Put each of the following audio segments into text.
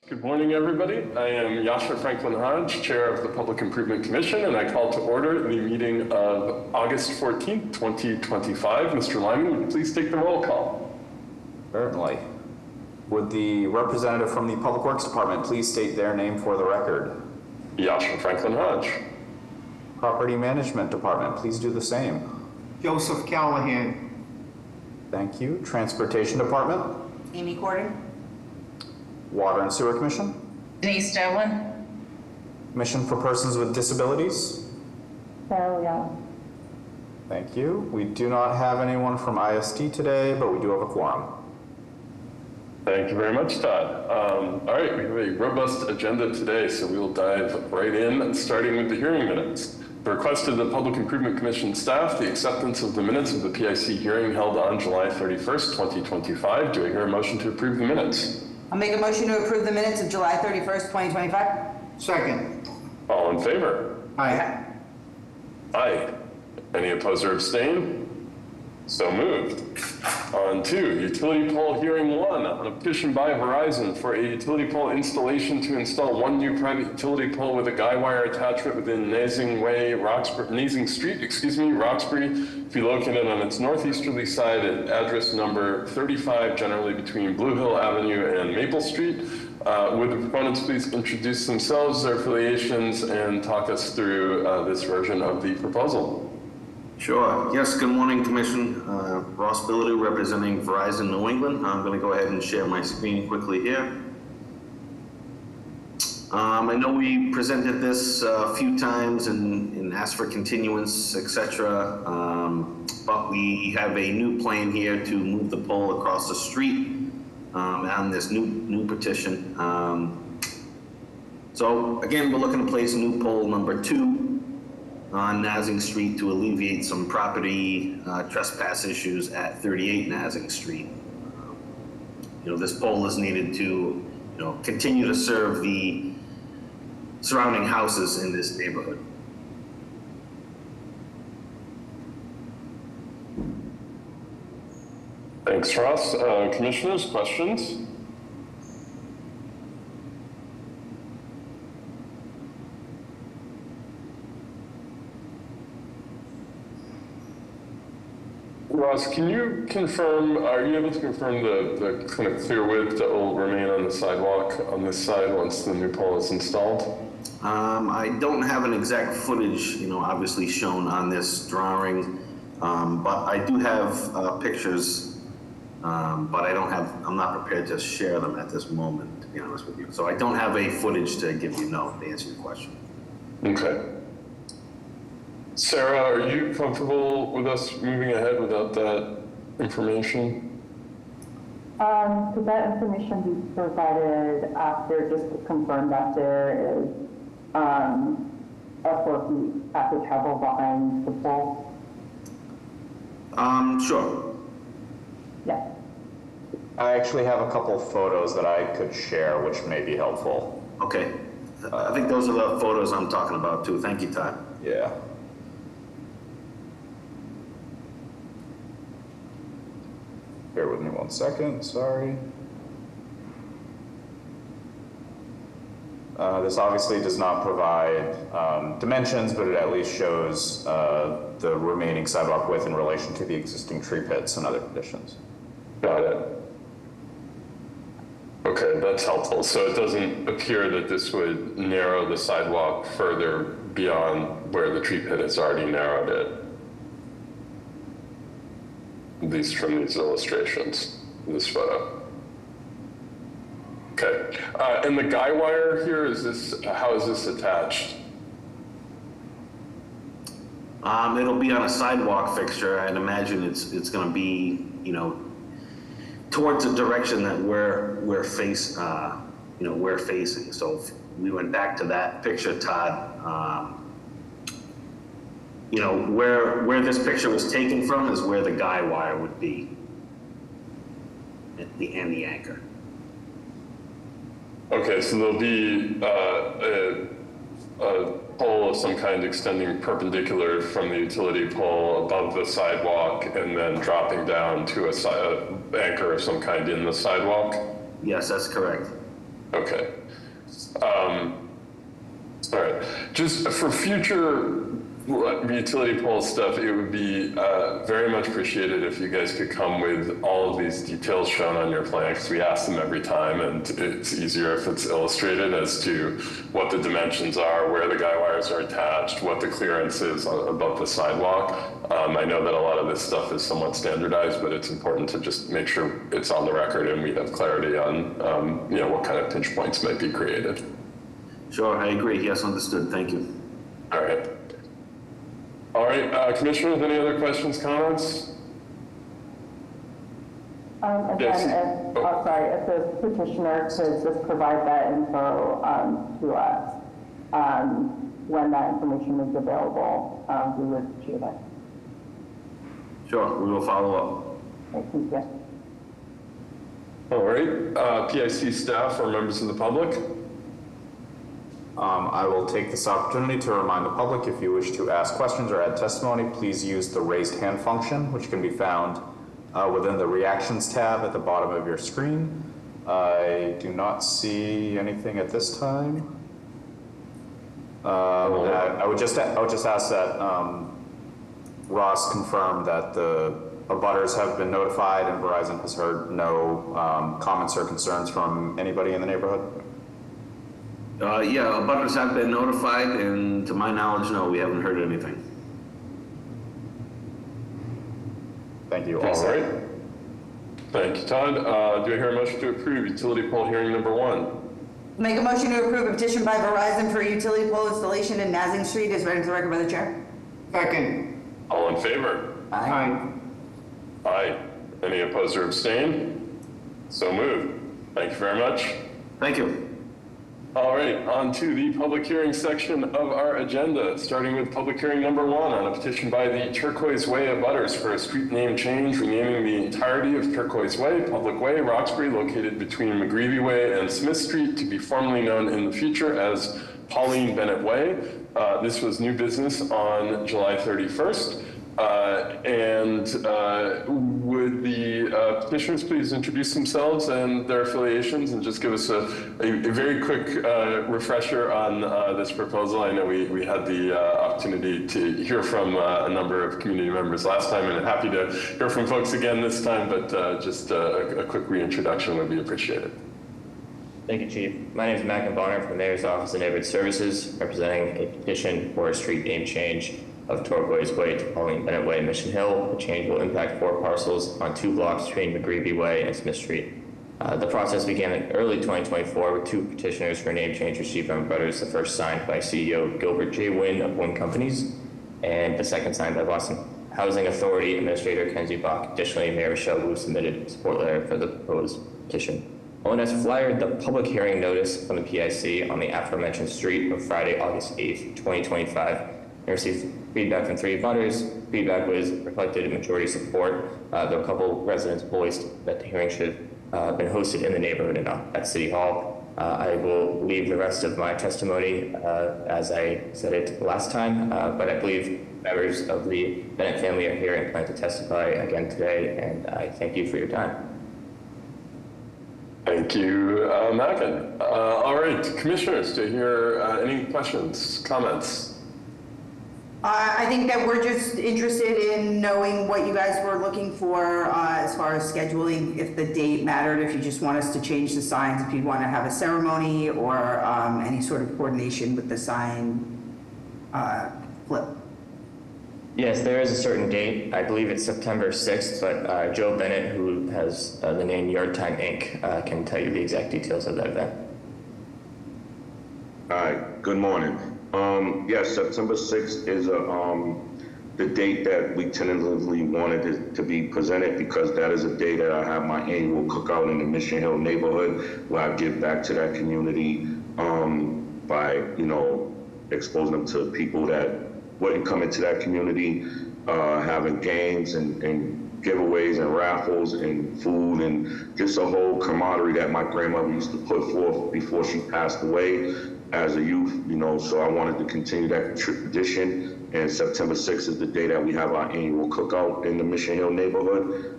Good morning, everybody. I am Yasha Franklin Hodge, Chair of the Public Improvement Commission, and I call to order the meeting of August 14th, 2025. Mr. Lyman, would you please take the roll call? Certainly. Would the representative from the Public Works Department please state their name for the record? Yasha Franklin Hodge. Property Management Department, please do the same. Joseph Callahan. Thank you. Transportation Department? Amy Gordon. Water and Sewer Commission? Denise Devlin. Commission for Persons with Disabilities? Carol Young. Thank you. We do not have anyone from ISD today, but we do have a quorum. Thank you very much, Todd. All right, we have a robust agenda today, so we will dive right in, starting with the hearing minutes. The request of the Public Improvement Commission staff, the acceptance of the minutes of the PIC hearing held on July 31st, 2025. Do I hear a motion to approve the minutes? I'll make a motion to approve the minutes of July 31st, 2025. Second. All in favor? Aye. Aye. Any opposed or abstain? So moved. On to utility pole hearing one on a petition by Verizon for a utility pole installation to install one new private utility pole with a guy wire attachment within Nazing Street, Roxbury, to be located on its northeasterly side at address number 35, generally between Blue Hill Avenue and Maple Street. Would the proponents please introduce themselves, their affiliations, and talk us through this version of the proposal? Sure. Yes, good morning, Commission. Ross Bilodeau representing Verizon New England. I'm going to go ahead and share my screen quickly here. I know we presented this a few times and asked for continuance, etc. But we have a new plan here to move the pole across the street on this new petition. So again, we're looking to place new pole number 2 on Nazing Street to alleviate some property trespass issues at 38 Nazing Street. This pole is needed to, continue to serve the surrounding houses in this neighborhood. Thanks, Ross. Commissioners, questions? Ross, can you confirm, are you able to confirm the kind of clear width that will remain on the sidewalk on this side once the new pole is installed? I don't have an exact footage, obviously shown on this drawing, but I do have pictures, but I'm not prepared to share them at this moment, to be honest with you. So I don't have a footage to give you, to answer your question. Okay. Sarah, are you comfortable with us moving ahead without that information? Could that information be provided after, just to confirm that there is a 4 feet package travel behind the pole? Sure. Yeah. I actually have a couple photos that I could share, which may be helpful. Okay. I think those are the photos I'm talking about too. Thank you, Todd. Yeah. Bear with me 1 second, sorry. This obviously does not provide dimensions, but it at least shows the remaining sidewalk width in relation to the existing tree pits and other conditions. Got it. Okay, that's helpful. So it doesn't appear that this would narrow the sidewalk further beyond where the tree pit has already narrowed it. At least from these illustrations, this photo. Okay, and the guy wire here, how is this attached? It'll be on a sidewalk fixture. I'd imagine it's going to be, towards the direction that we're facing. So if we went back to that picture, Todd, where this picture was taken from is where the guy wire would be, and the anchor. Okay, so there'll be a pole of some kind extending perpendicular from the utility pole above the sidewalk and then dropping down to a anchor of some kind in the sidewalk? Yes, that's correct. Okay. All right. Just for future utility pole stuff, it would be very much appreciated if you guys could come with all of these details shown on your plan, because we ask them every time, and it's easier if it's illustrated as to what the dimensions are, where the guy wires are attached, what the clearance is above the sidewalk. I know that a lot of this stuff is somewhat standardized, but it's important to just make sure it's on the record and we have clarity on what kind of pinch points might be created. Sure, I agree. Yes, understood. Thank you. All right. All right, Commissioners, any other questions, comments? Again, Yes. if the petitioner could just provide that info to us when that information is available, we would appreciate it. Sure, we will follow up. Thank you. All right, PIC staff or members of the public? I will take this opportunity to remind the public, if you wish to ask questions or add testimony, please use the raised hand function, which can be found within the reactions tab at the bottom of your screen. I do not see anything at this time. I would just ask that Ross confirm that the abutters have been notified and Verizon has heard no comments or concerns from anybody in the neighborhood. Yeah, abutters have been notified, and to my knowledge, no, we haven't heard anything. Thank you. All right. Thank you, Todd. Do I hear a motion to approve utility pole hearing number 1? Make a motion to approve a petition by Verizon for utility pole installation in Nazing Street as read into the record by the chair. Second. All in favor? Aye. Aye. Any opposed or abstain? So moved. Thank you very much. Thank you. All right, on to the public hearing section of our agenda, starting with public hearing number 1 on a petition by the Turquoise Way abutters for a street name change, renaming the entirety of Turquoise Way, Public Way, Roxbury, located between McGreevy Way and Smith Street, to be formerly known in the future as Pauline Bennett Way. This was new business on July 31st. Would the petitioners please introduce themselves and their affiliations and just give us a very quick refresher on this proposal. I know we had the opportunity to hear from a number of community members last time, and I'm happy to hear from folks again this time, but just a quick reintroduction would be appreciated. Thank you, Chief. My name is Mac Bonner from the Mayor's Office of Neighborhood Services, representing a petition for a street name change of Turquoise Way to Pauline Bennett Way, Mission Hill. The change will impact 4 parcels on 2 blocks between McGreevy Way and Smith Street. The process began in early 2024 with 2 petitioners for name change received from abutters, the first signed by CEO Gilbert J. Wynn of Wynn Companies, and the second signed by Boston Housing Authority Administrator Kenzie Bach. Additionally, Mayor Michelle Wu submitted a support letter for the proposed petition. ONS flyered the public hearing notice from the PIC on the aforementioned street on Friday, August 8th, 2025, and received feedback from 3 abutters. Feedback was reflected in majority support. There were a couple residents voiced that the hearing should have been hosted in the neighborhood and not at City Hall. I will leave the rest of my testimony as I said it last time, but I believe members of the Bennett family are here and plan to testify again today, and I thank you for your time. Thank you, Mackin. All right, commissioners, to hear any questions, comments? I think that we're just interested in knowing what you guys were looking for as far as scheduling, if the date mattered, if you just want us to change the signs, if you'd want to have a ceremony or any sort of coordination with the sign flip. Yes, there is a certain date. I believe it's September 6th, but Joe Bennett, who has the name Yard Time Inc., can tell you the exact details of that event. Hi, good morning. Yes, September 6th is the date that we tentatively wanted it to be presented, because that is a day that I have my annual cookout in the Mission Hill neighborhood, where I give back to that community by, exposing them to people that wouldn't come into that community, having games and giveaways and raffles and food and just a whole camaraderie that my grandmother used to put forth before she passed away as a youth, so I wanted to continue that tradition. And September 6th is the day that we have our annual cookout in the Mission Hill neighborhood.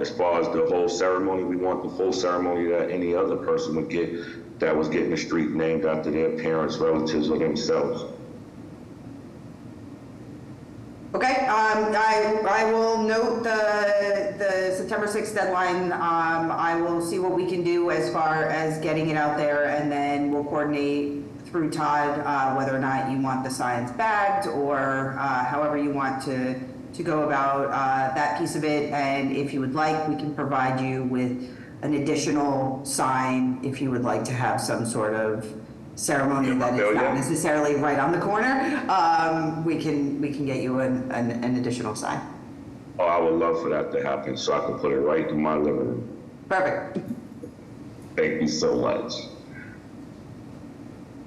As far as the whole ceremony, we want the full ceremony that any other person would get. that was getting the street named after their parents, relatives, or themselves. Okay, I will note the September 6th deadline. I will see what we can do as far as getting it out there, and then we'll coordinate through Todd whether or not you want the signs bagged or however you want to go about that piece of it. And if you would like, we can provide you with an additional sign if you would like to have some sort of ceremony that is not necessarily right on the corner. We can get you an additional sign. Oh, I would love for that to happen so I can put it right in my living room. Perfect. Thank you so much.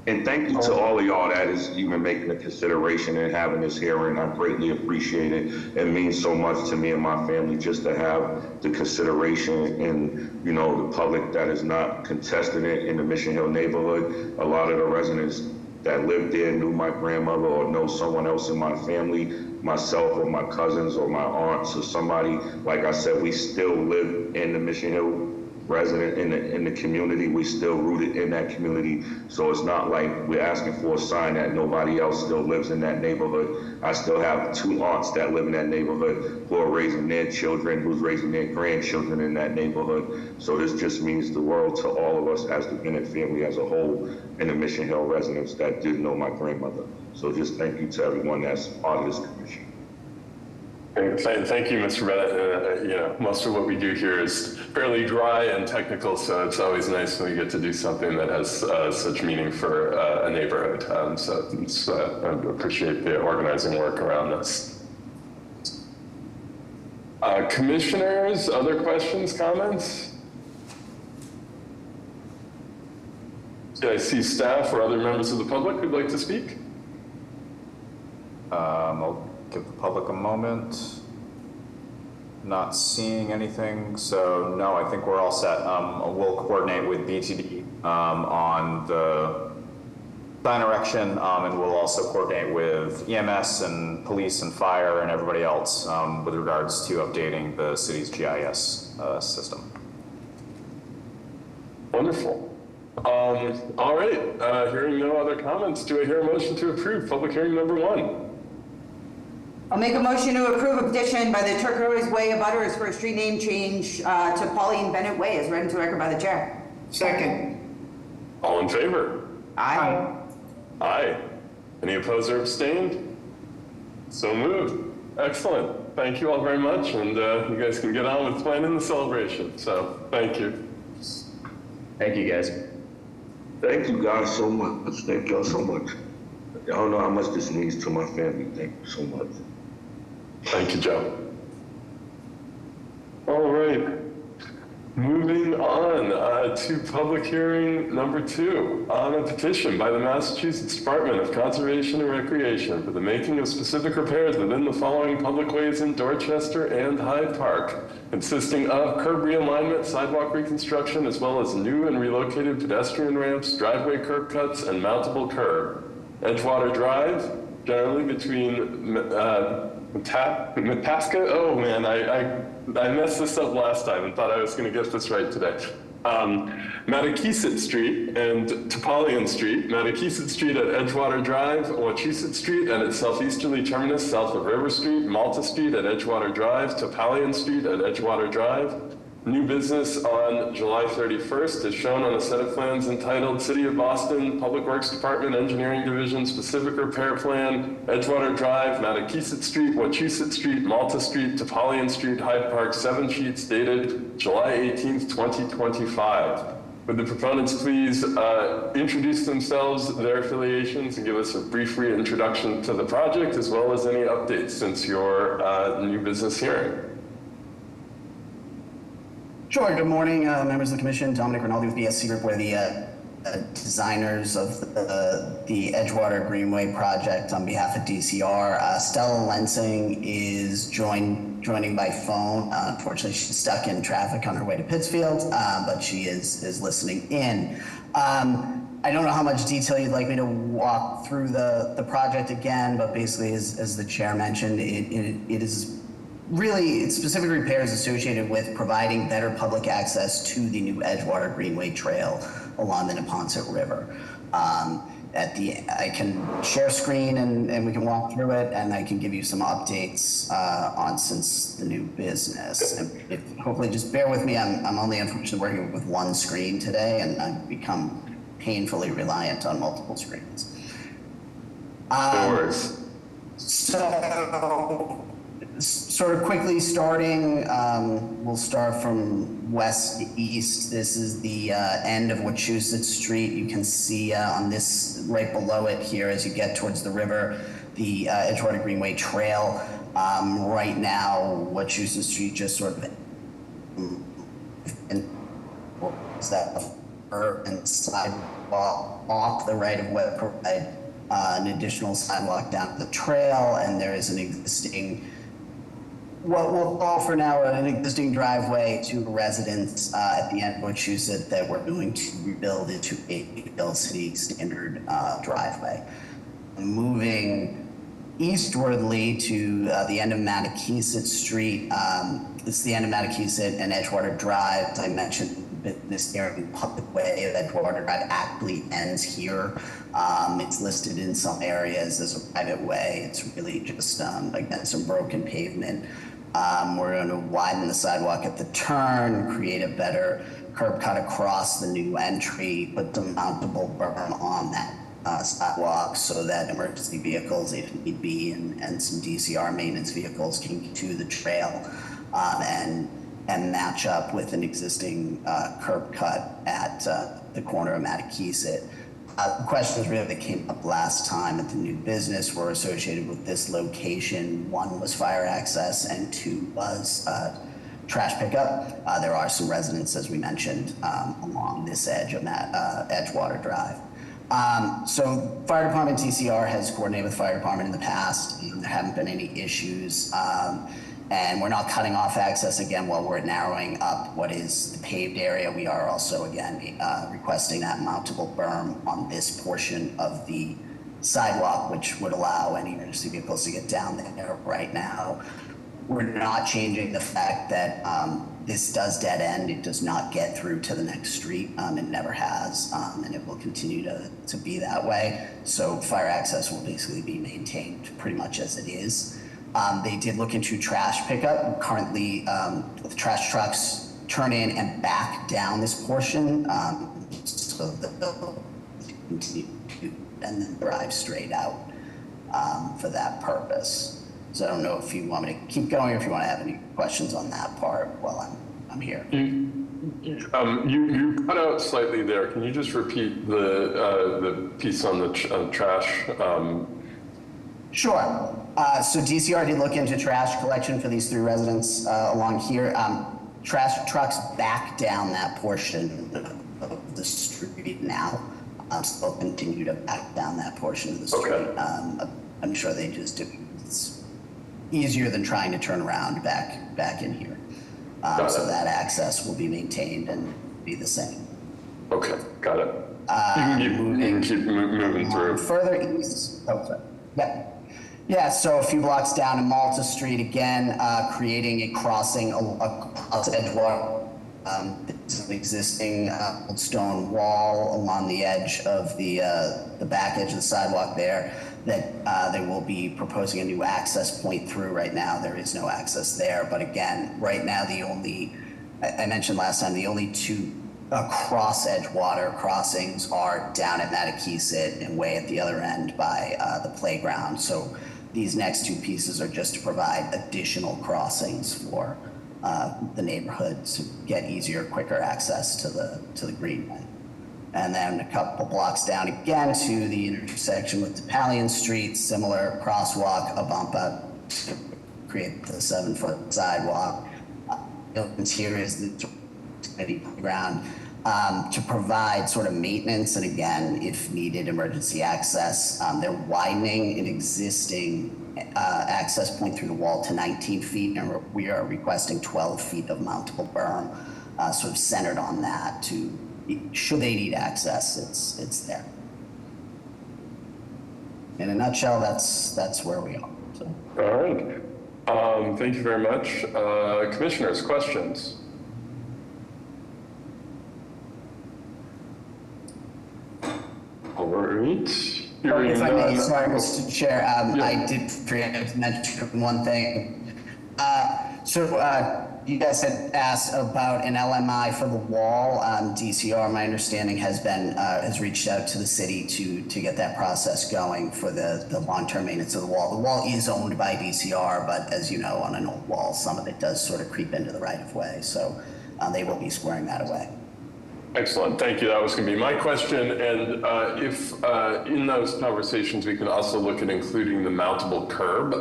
And thank you to all of y'all that is even making the consideration and having this hearing. I greatly appreciate it. It means so much to me and my family just to have the consideration and, you know, the public that is not contesting it in the Mission Hill neighborhood. A lot of the residents that live there knew my grandmother or know someone else in my family, myself or my cousins or my aunts or somebody. Like I said, we still live in the Mission Hill resident in the community. We still rooted in that community. So it's not like we're asking for a sign that nobody else still lives in that neighborhood. I still have 2 aunts that live in that neighborhood who are raising their children, who's raising their grandchildren in that neighborhood. So this just means the world to all of us as the Bennett family as a whole and the Mission Hill residents that did know my grandmother. So just thank you to everyone that's part of this commission. Thank you, Mr. Bennett. You know, most of what we do here is fairly dry and technical, so it's always nice when we get to do something that has such meaning for a neighborhood. So I appreciate the organizing work around this. Commissioners, other questions, comments? Did I see staff or other members of the public who'd like to speak? I'll give the public a moment. Not seeing anything, so no, I think we're all set. We'll coordinate with BTD on the sign erection, and we'll also coordinate with EMS and police and fire and everybody else with regards to updating the city's GIS system. Wonderful. All right, hearing no other comments, do I hear a motion to approve public hearing number 1? I'll make a motion to approve a petition by the Turquoise Way abutters for a street name change to Pauline Bennett Way as read into record by the chair. Second. All in favor? Aye. Aye. Any opposed or abstained? So moved. Excellent. Thank you all very much, and you guys can get on with planning the celebration. So thank you. Thank you, guys. Thank you guys so much. Thank y'all so much. I don't know how much this means to my family. Thank you so much. Thank you, Joe. All right. Moving on to public hearing number 2 on a petition by the Massachusetts Department of Conservation and Recreation for the making of specific repairs within the following public ways in Dorchester and Hyde Park, consisting of curb realignment, sidewalk reconstruction, as well as new and relocated pedestrian ramps, driveway curb cuts, and mountable curb. Edgewater Drive, generally between Mataska. Oh man, I messed this up last time and thought I was going to get this right today. Matakeesit Street and Topolian Street. Matakeesit Street at Edgewater Drive, Wachusett Street at its southeasterly terminus south of River Street, Malta Street at Edgewater Drive, Topolian Street at Edgewater Drive. New business on July 31st is shown on a set of plans entitled City of Boston Public Works Department Engineering Division Specific Repair Plan, Edgewater Drive, Matakeesit Street, Wachusett Street, Malta Street, Topolian Street, Hyde Park, 7 sheets dated July 18th, 2025. Would the proponents please introduce themselves, their affiliations, and give us a brief reintroduction to the project, as well as any updates since your new business hearing? Sure. Good morning, members of the commission. Dominic Rinaldi with BSC Group. We're the designers of the Edgewater Greenway project on behalf of DCR. Stella Lensing is joining by phone. Unfortunately, she's stuck in traffic on her way to Pittsfield, but she is listening in. I don't know how much detail you'd like me to walk through the project again, but basically, as the chair mentioned, it is really specific repairs associated with providing better public access to the new Edgewater Greenway Trail. along the Neponset River. I can share screen and we can walk through it, and I can give you some updates on since the new business. And hopefully just bear with me, I'm only unfortunately working with one screen today, and I've become painfully reliant on multiple screens. No worries. So, sort of quickly starting, we'll start from west to east. This is the end of Wachusett Street. You can see on this, right below it here, as you get towards the river, the Edgewater Greenway Trail. Right now, Wachusett Street just sort of, is that and sidewalk off the right of way, provide an additional sidewalk down the trail, and there is an existing, what we'll call for now an existing driveway to residents at the end of Wachusett that we're going to rebuild into a Bill City standard driveway. Moving eastwardly to the end of Matakeesit Street. It's the end of Matakeesit and Edgewater Drive. As I mentioned, this area public way of Edgewater Drive actually ends here. It's listed in some areas as a private way. It's really just, again, some broken pavement. We're going to widen the sidewalk at the turn, create a better curb cut across the new entry, put the mountable berm on that sidewalk so that emergency vehicles, if need be, and some DCR maintenance vehicles can get to the trail and match up with an existing curb cut at the corner of Matakeesit. Questions really that came up last time at the new business were associated with this location. One was fire access and two was trash pickup. There are some residents, as we mentioned, along this edge of Edgewater Drive. So fire department DCR has coordinated with fire department in the past. There haven't been any issues. And we're not cutting off access again while we're narrowing up what is the paved area. We are also, again, requesting that mountable berm on this portion of the sidewalk, which would allow any emergency vehicles to get down there. Right now, we're not changing the fact that this does dead end. It does not get through to the next street. It never has, and it will continue to be that way. So fire access will basically be maintained pretty much as it is. They did look into trash pickup. Currently, the trash trucks turn in and back down this portion, so that they'll continue to and then drive straight out for that purpose. So I don't know if you want me to keep going or if you want to have any questions on that part while I'm here. You cut out slightly there. Can you just repeat the piece on the trash? Sure. So DCR did look into trash collection for these three residents along here. Trash trucks back down that portion of the street now. So they'll continue to back down that portion of the street. Okay. I'm sure they just do. It's easier than trying to turn around back in here. So that access will be maintained and be the same. Okay, got it. You can keep moving through. Further east. Oh, sorry. Yeah. Yeah, so a few blocks down in Malta Street, again, creating a crossing across Edgewater. There's an existing old stone wall along the edge of the back edge of the sidewalk there that they will be proposing a new access point through. Right now, there is no access there. But again, right now, I mentioned last time, the only two cross Edgewater crossings are down at Matakeesit and way at the other end by the playground. So these next two pieces are just to provide additional crossings for the neighborhood to get easier, quicker access to the greenway. And then a couple blocks down again to the intersection with DePalion Street, similar crosswalk, a bump up to create the 7-foot sidewalk. Here is the playground to provide sort of maintenance and, again, if needed, emergency access. They're widening an existing access point through the wall to 19 feet, and we are requesting 12 feet of mountable berm, sort of centered on that to, should they need access, it's there. In a nutshell, that's where we are. So. All right. Thank you very much. Commissioners, questions? Hearing If I may, none. sorry, Mr. Chair, Yeah. I did forget to mention one thing. You guys had asked about an LMI for the wall. DCR, my understanding, has reached out to the city to get that process going for the long-term maintenance of the wall. The wall is owned by DCR, but as you know, on an old wall, some of it does sort of creep into the right-of-way. So they will be squaring that away. Excellent, thank you. That was going to be my question. And if in those conversations, we can also look at including the mountable curb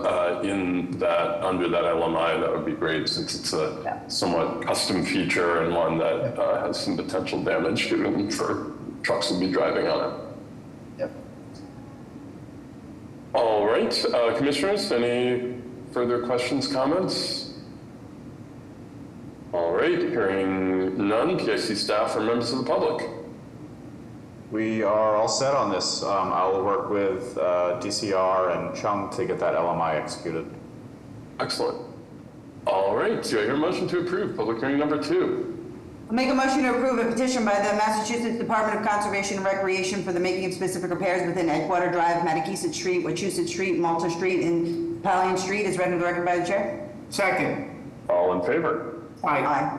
in that, under that LMI, that would be great, since it's a somewhat custom feature and one that has some potential damage given for trucks will be driving on it. Yep. All right, commissioners, any further questions, comments? All right, hearing none, PIC staff or members of the public? We are all set on this. I will work with DCR and Chung to get that LMI executed. Excellent. All right, do I hear a motion to approve public hearing number 2? I'll make a motion to approve a petition by the Massachusetts Department of Conservation and Recreation for the making of specific repairs within Edgewater Drive, Mattakesett Street, Wachusett Street, Malta Street, and Pallion Street, as read into the record by the chair. Second. All in favor? Aye. Aye.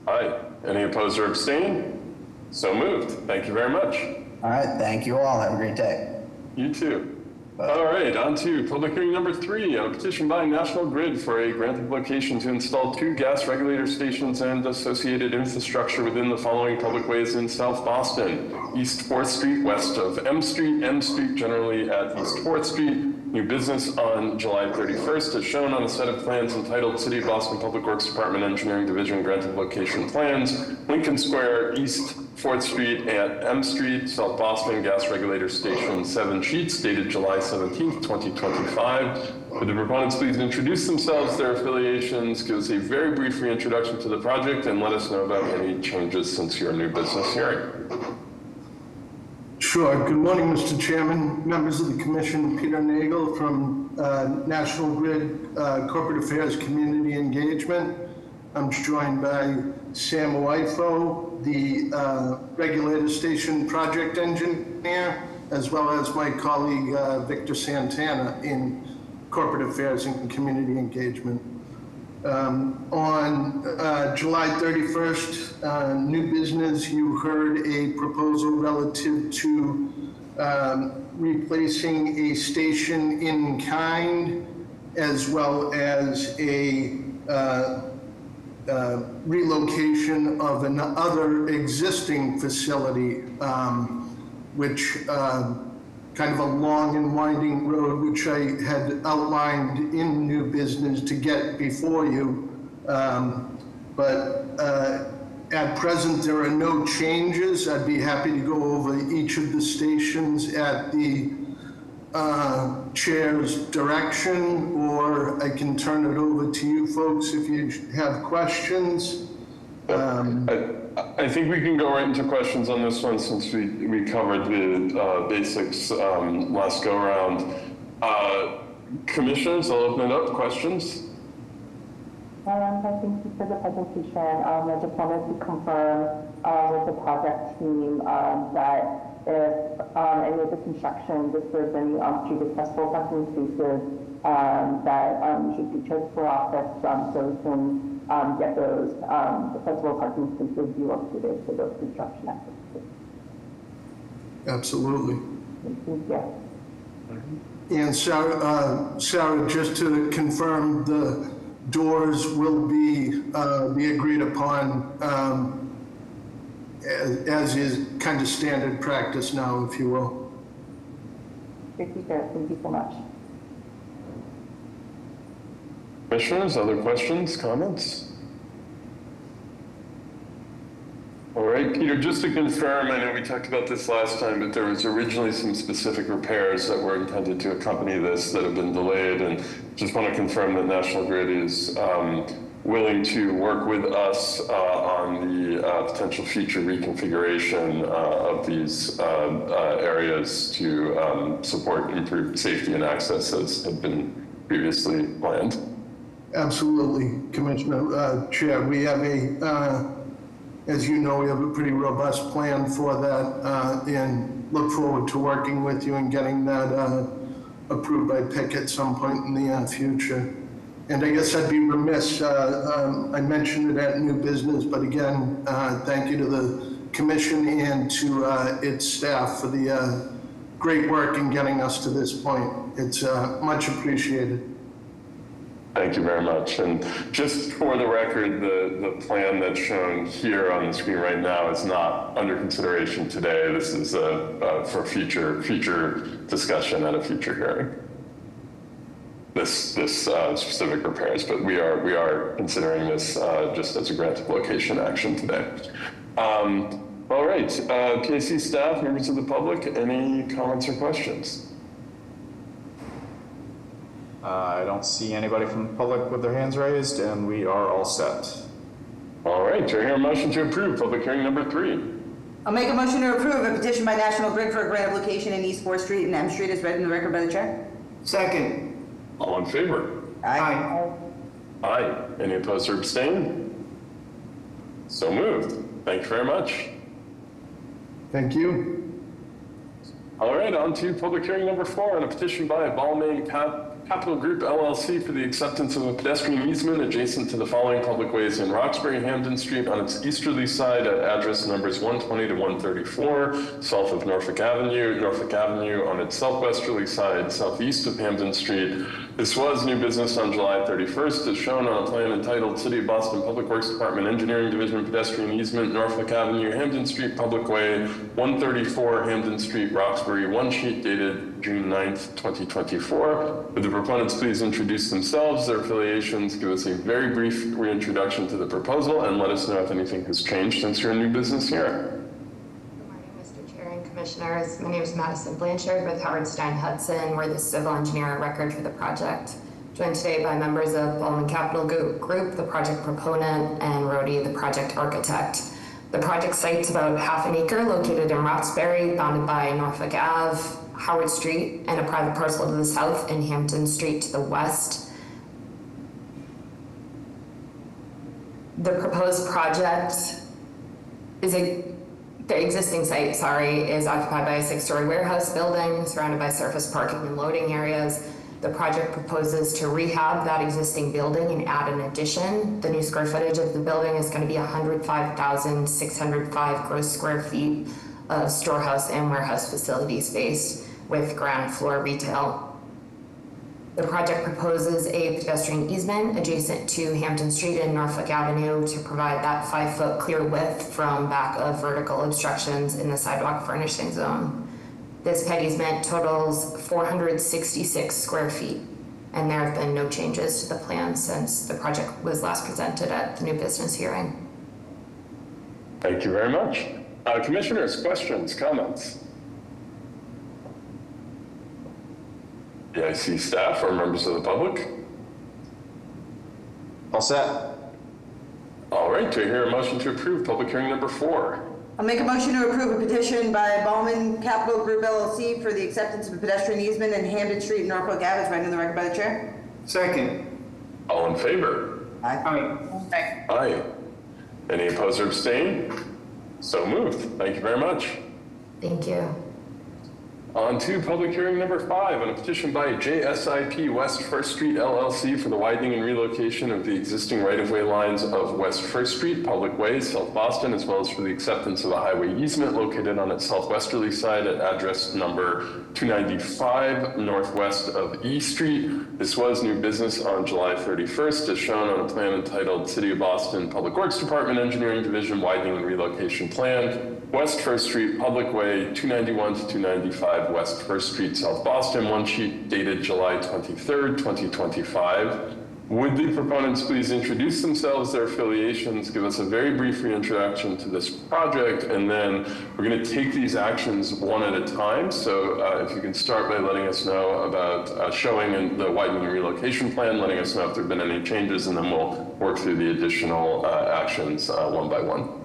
Aye. Any opposed or abstain? So moved. Thank you very much. All right, thank you all. Have a great day. You too. All right, on to public hearing number 3, on a petition by National Grid for a granted location to install 2 gas regulator stations and associated infrastructure within the following public ways in South Boston: East 4th Street, west of M Street generally at East 4th Street. New business on July 31st, as shown on a set of plans entitled City of Boston Public Works Department Engineering Division Granted Location Plans, Lincoln Square, East 4th Street at M Street, South Boston, gas regulator station, 7 sheets, dated July 17th, 2025. Would the proponents please introduce themselves, their affiliations, give us a very brief reintroduction to the project, and let us know about any changes since your new business hearing. Sure. Good morning, Mr. Chairman, members of the Commission. Peter Nagel from National Grid Corporate Affairs Community Engagement. I'm joined by Sam Wifo, the regulator station project engineer, as well as my colleague Victor Santana in Corporate Affairs and Community Engagement. On July 31st, new business, you heard a proposal relative to replacing a station in kind, as well as a relocation of another existing facility, which kind of a long and winding road, which I had outlined in new business to get before you. At present, there are no changes. I'd be happy to go over each of the stations at the chair's direction, or I can turn it over to you folks if you have questions. I think we can go right into questions on this one, since we covered the basics last go around. Commissioners, I'll open it up. Questions? Thank you for the presentation. I just wanted to confirm with the project team that if any of the construction disturbs any on-street accessible parking spaces, that we should be charged for office so we can get those accessible parking spaces relocated for those construction activities. Absolutely. Thank you. And Sarah, just to confirm, the doors will be agreed upon as is kind of standard practice now, if you will. Thank you, sir. Thank you so much. Commissioners, other questions, comments? All right, Peter, just to confirm, I know we talked about this last time, but there was originally some specific repairs that were intended to accompany this that have been delayed, and just want to confirm that National Grid is willing to work with us on the potential future reconfiguration of these areas to support improved safety and access as had been previously planned. Absolutely, Commissioner Chair. We have as you know, we have a pretty robust plan for that, and look forward to working with you and getting that approved by PIC at some point in the future. And I guess I'd be remiss, I mentioned it at new business, but again, thank you to the commission and to its staff for the great work in getting us to this point. It's much appreciated. Thank you very much. And just for the record, the plan that's shown here on the screen right now is not under consideration today. This is for future discussion at a future hearing. This specific repairs, but we are considering this just as a grant of location action today. All right, PAC staff, members of the public, any comments or questions? I don't see anybody from the public with their hands raised, and we are all set. All right, do I hear a motion to approve public hearing number 3? I'll make a motion to approve a petition by National Grid for a grant of location in East 4th Street and M Street as read in the record by the chair. Second. All in favor? Aye. Aye. Any opposed or abstain? So moved. Thank you very much. Thank you. All right, on to public hearing number 4 on a petition by Balmain Capital Group LLC for the acceptance of a pedestrian easement adjacent to the following public ways in Roxbury, Hampden Street on its easterly side at address numbers 120 to 134, south of Norfolk Avenue on its southwesterly side, southeast of Hampden Street. This was new business on July 31st, as shown on a plan entitled City of Boston Public Works Department Engineering Division Pedestrian Easement, Norfolk Avenue, Hampden Street Public Way, 134 Hampden Street, Roxbury, one sheet dated June 9th, 2024. Would the proponents please introduce themselves, their affiliations, give us a very brief reintroduction to the proposal, and let us know if anything has changed since you're in new business here. Commissioners, my name is Madison Blanchard with Howard Stein Hudson. We're the civil engineer of record for the project. Joined today by members of Ballman Capital Group, the project proponent, and Rody, the project architect. The project site's about half an acre located in Roxbury, bounded by Norfolk Ave, Howard Street, and a private parcel to the south and Hampden Street to the west. The proposed project is the existing site, is occupied by a 6-story warehouse building surrounded by surface parking and loading areas. The project proposes to rehab that existing building and add an addition. The new square footage of the building is going to be 105,605 gross square feet of storehouse and warehouse facility space with ground floor retail. The project proposes a pedestrian easement adjacent to Hampden Street and Norfolk Avenue to provide that 5-foot clear width from back of vertical obstructions in the sidewalk furnishing zone. This ped easement totals 466 square feet, and there have been no changes to the plan since the project was last presented at the new business hearing. Thank you very much. Commissioners, questions, comments? PIC staff or members of the public? All set. All right, do I hear a motion to approve public hearing number 4? I'll make a motion to approve a petition by Ballman Capital Group LLC for the acceptance of a pedestrian easement in Hampden Street, Norfolk Ave, as read in the record by the chair. Second. All in favor? Aye. Aye. Any opposed or abstain? So moved. Thank you very much. Thank you. On to public hearing number 5 on a petition by JSIP West 1st Street LLC for the widening and relocation of the existing right-of-way lines of West 1st Street Public Way, South Boston, as well as for the acceptance of a highway easement located on its southwesterly side at address number 295 northwest of E Street. This was new business on July 31st, as shown on a plan entitled City of Boston Public Works Department Engineering Division Widening and Relocation Plan, West 1st Street Public Way, 291 to 295 West 1st Street, South Boston, one sheet dated July 23rd, 2025. Would the proponents please introduce themselves, their affiliations, give us a very brief reintroduction to this project, and then we're going to take these actions one at a time. So if you can start by letting us know about showing in the widening and relocation plan, letting us know if there have been any changes, and then we'll work through the additional actions one by one.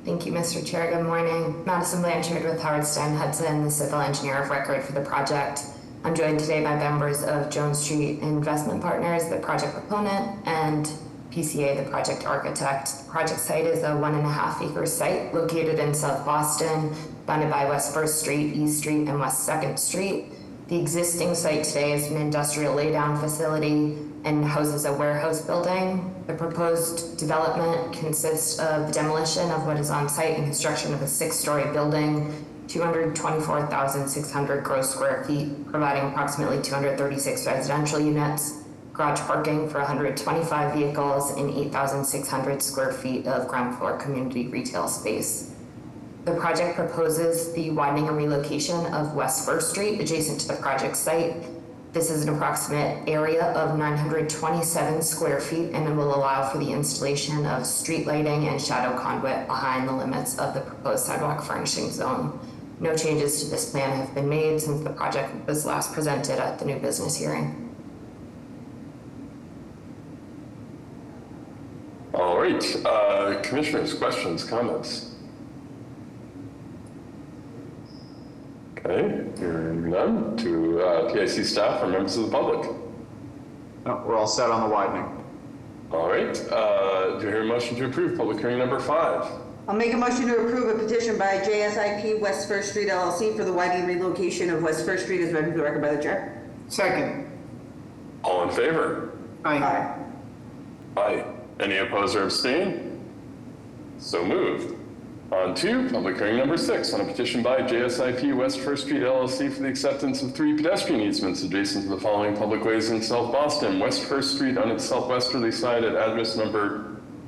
Thank you, Mr. Chair. Good morning. Madison Blanchard with Howard Stein Hudson, the civil engineer of record for the project. I'm joined today by members of Jones Street Investment Partners, the project proponent, and PCA, the project architect. The project site is a 1.5 acre site located in South Boston, bounded by West 1st Street, East Street, and West 2nd Street. The existing site today is an industrial laydown facility and houses a warehouse building. The proposed development consists of the demolition of what is on site and construction of a 6-story building, 224,600 gross square feet, providing approximately 236 residential units, garage parking for 125 vehicles, and 8,600 square feet of ground floor community retail space. The project proposes the widening and relocation of West 1st Street adjacent to the project site. This is an approximate area of 927 square feet, and it will allow for the installation of street lighting and shadow conduit behind the limits of the proposed sidewalk furnishing zone. No changes to this plan have been made since the project was last presented at the new business hearing. All right, commissioners, questions, comments? Okay, hearing none. To PIC staff or members of the public? No, we're all set on the widening. All right, do you hear a motion to approve public hearing number 5? I'll make a motion to approve a petition by JSIP West 1st Street LLC for the widening relocation of West 1st Street as read into the record by the chair. Second. All in favor? Aye. Aye. Any opposed or abstain? So moved. On to public hearing number 6 on a petition by JSIP West 1st Street LLC for the acceptance of 3 pedestrian easements adjacent to the following public ways in South Boston. West 1st Street on its southwesterly side at address number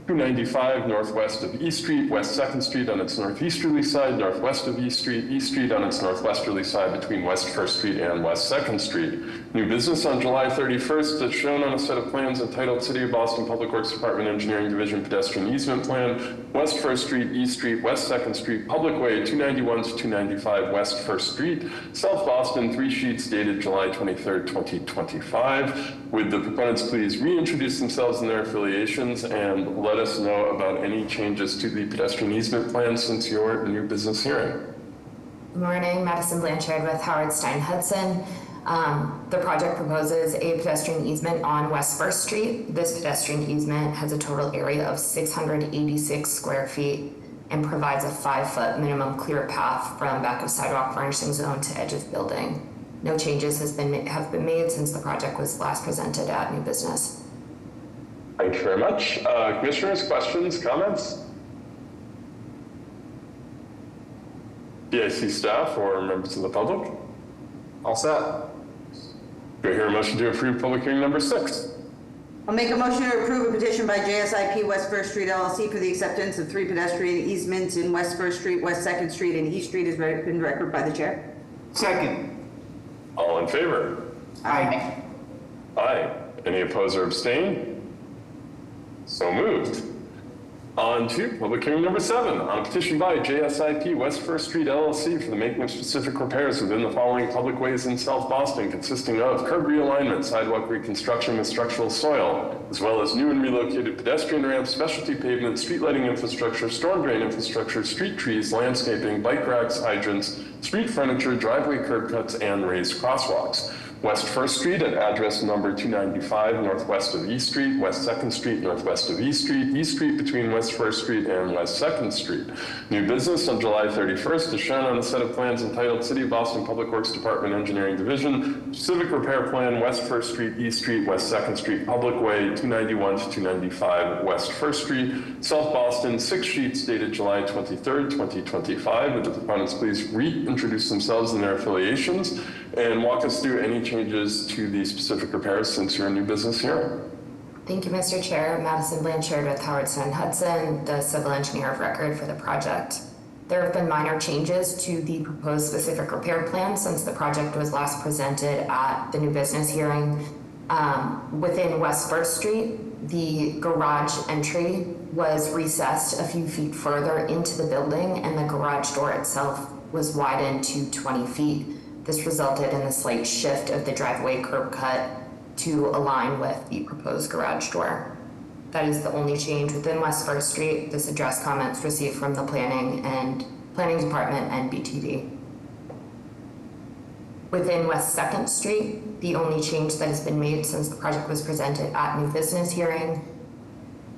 295 northwest of East Street, West 2nd Street on its northeasterly side, northwest of East Street on its northwesterly side between West 1st Street and West 2nd Street. New business on July 31st as shown on a set of plans entitled City of Boston Public Works Department Engineering Division Pedestrian Easement Plan, West 1st Street, East Street, West 2nd Street, Public Way 291 to 295 West 1st Street, South Boston, 3 sheets dated July 23rd, 2025. Would the proponents please reintroduce themselves and their affiliations and let us know about any changes to the pedestrian easement plan since your new business hearing? Good morning, Madison Blanchard with Howard Stein Hudson. The project proposes a pedestrian easement on West 1st Street. This pedestrian easement has a total area of 686 square feet and provides a 5-foot minimum clear path from back of sidewalk furnishing zone to edge of building. No changes have been made since the project was last presented at new business. Thank you very much. Commissioners, questions, comments? PIC staff or members of the public? All set. Do I hear a motion to approve public hearing number 6? I'll make a motion to approve a petition by JSIP West 1st Street LLC for the acceptance of 3 pedestrian easements in West 1st Street, West 2nd Street, and East Street as read into the record by the chair. Second. All in favor? Aye. Aye. Any opposed or abstain? So moved. On to public hearing number 7 on a petition by JSIP West 1st Street LLC for the making of specific repairs within the following public ways in South Boston, consisting of curb realignment, sidewalk reconstruction with structural soil, as well as new and relocated pedestrian ramps, specialty pavement, street lighting infrastructure, storm drain infrastructure, street trees, landscaping, bike racks, hydrants, street furniture, driveway curb cuts, and raised crosswalks. West 1st Street at address number 295 northwest of East Street, West 2nd Street northwest of East Street between West 1st Street and West 2nd Street. New business on July 31st is shown on a set of plans entitled City of Boston Public Works Department Engineering Division, Civic Repair Plan, West 1st Street, East Street, West 2nd Street, Public Way 291 to 295 West 1st Street, South Boston, 6 sheets dated July 23rd, 2025. Would the proponents please reintroduce themselves and their affiliations and walk us through any changes to the specific repairs since your new business hearing? Thank you, Mr. Chair. Madison Blanchard with Howard Stein Hudson, the civil engineer of record for the project. There have been minor changes to the proposed specific repair plan since the project was last presented at the new business hearing. Within West 1st Street, the garage entry was recessed a few feet further into the building, and the garage door itself was widened to 20 feet. This resulted in a slight shift of the driveway curb cut to align with the proposed garage door. That is the only change within West 1st Street. This addressed comments received from the planning department and BTD. Within West 2nd Street, the only change that has been made since the project was presented at new business hearing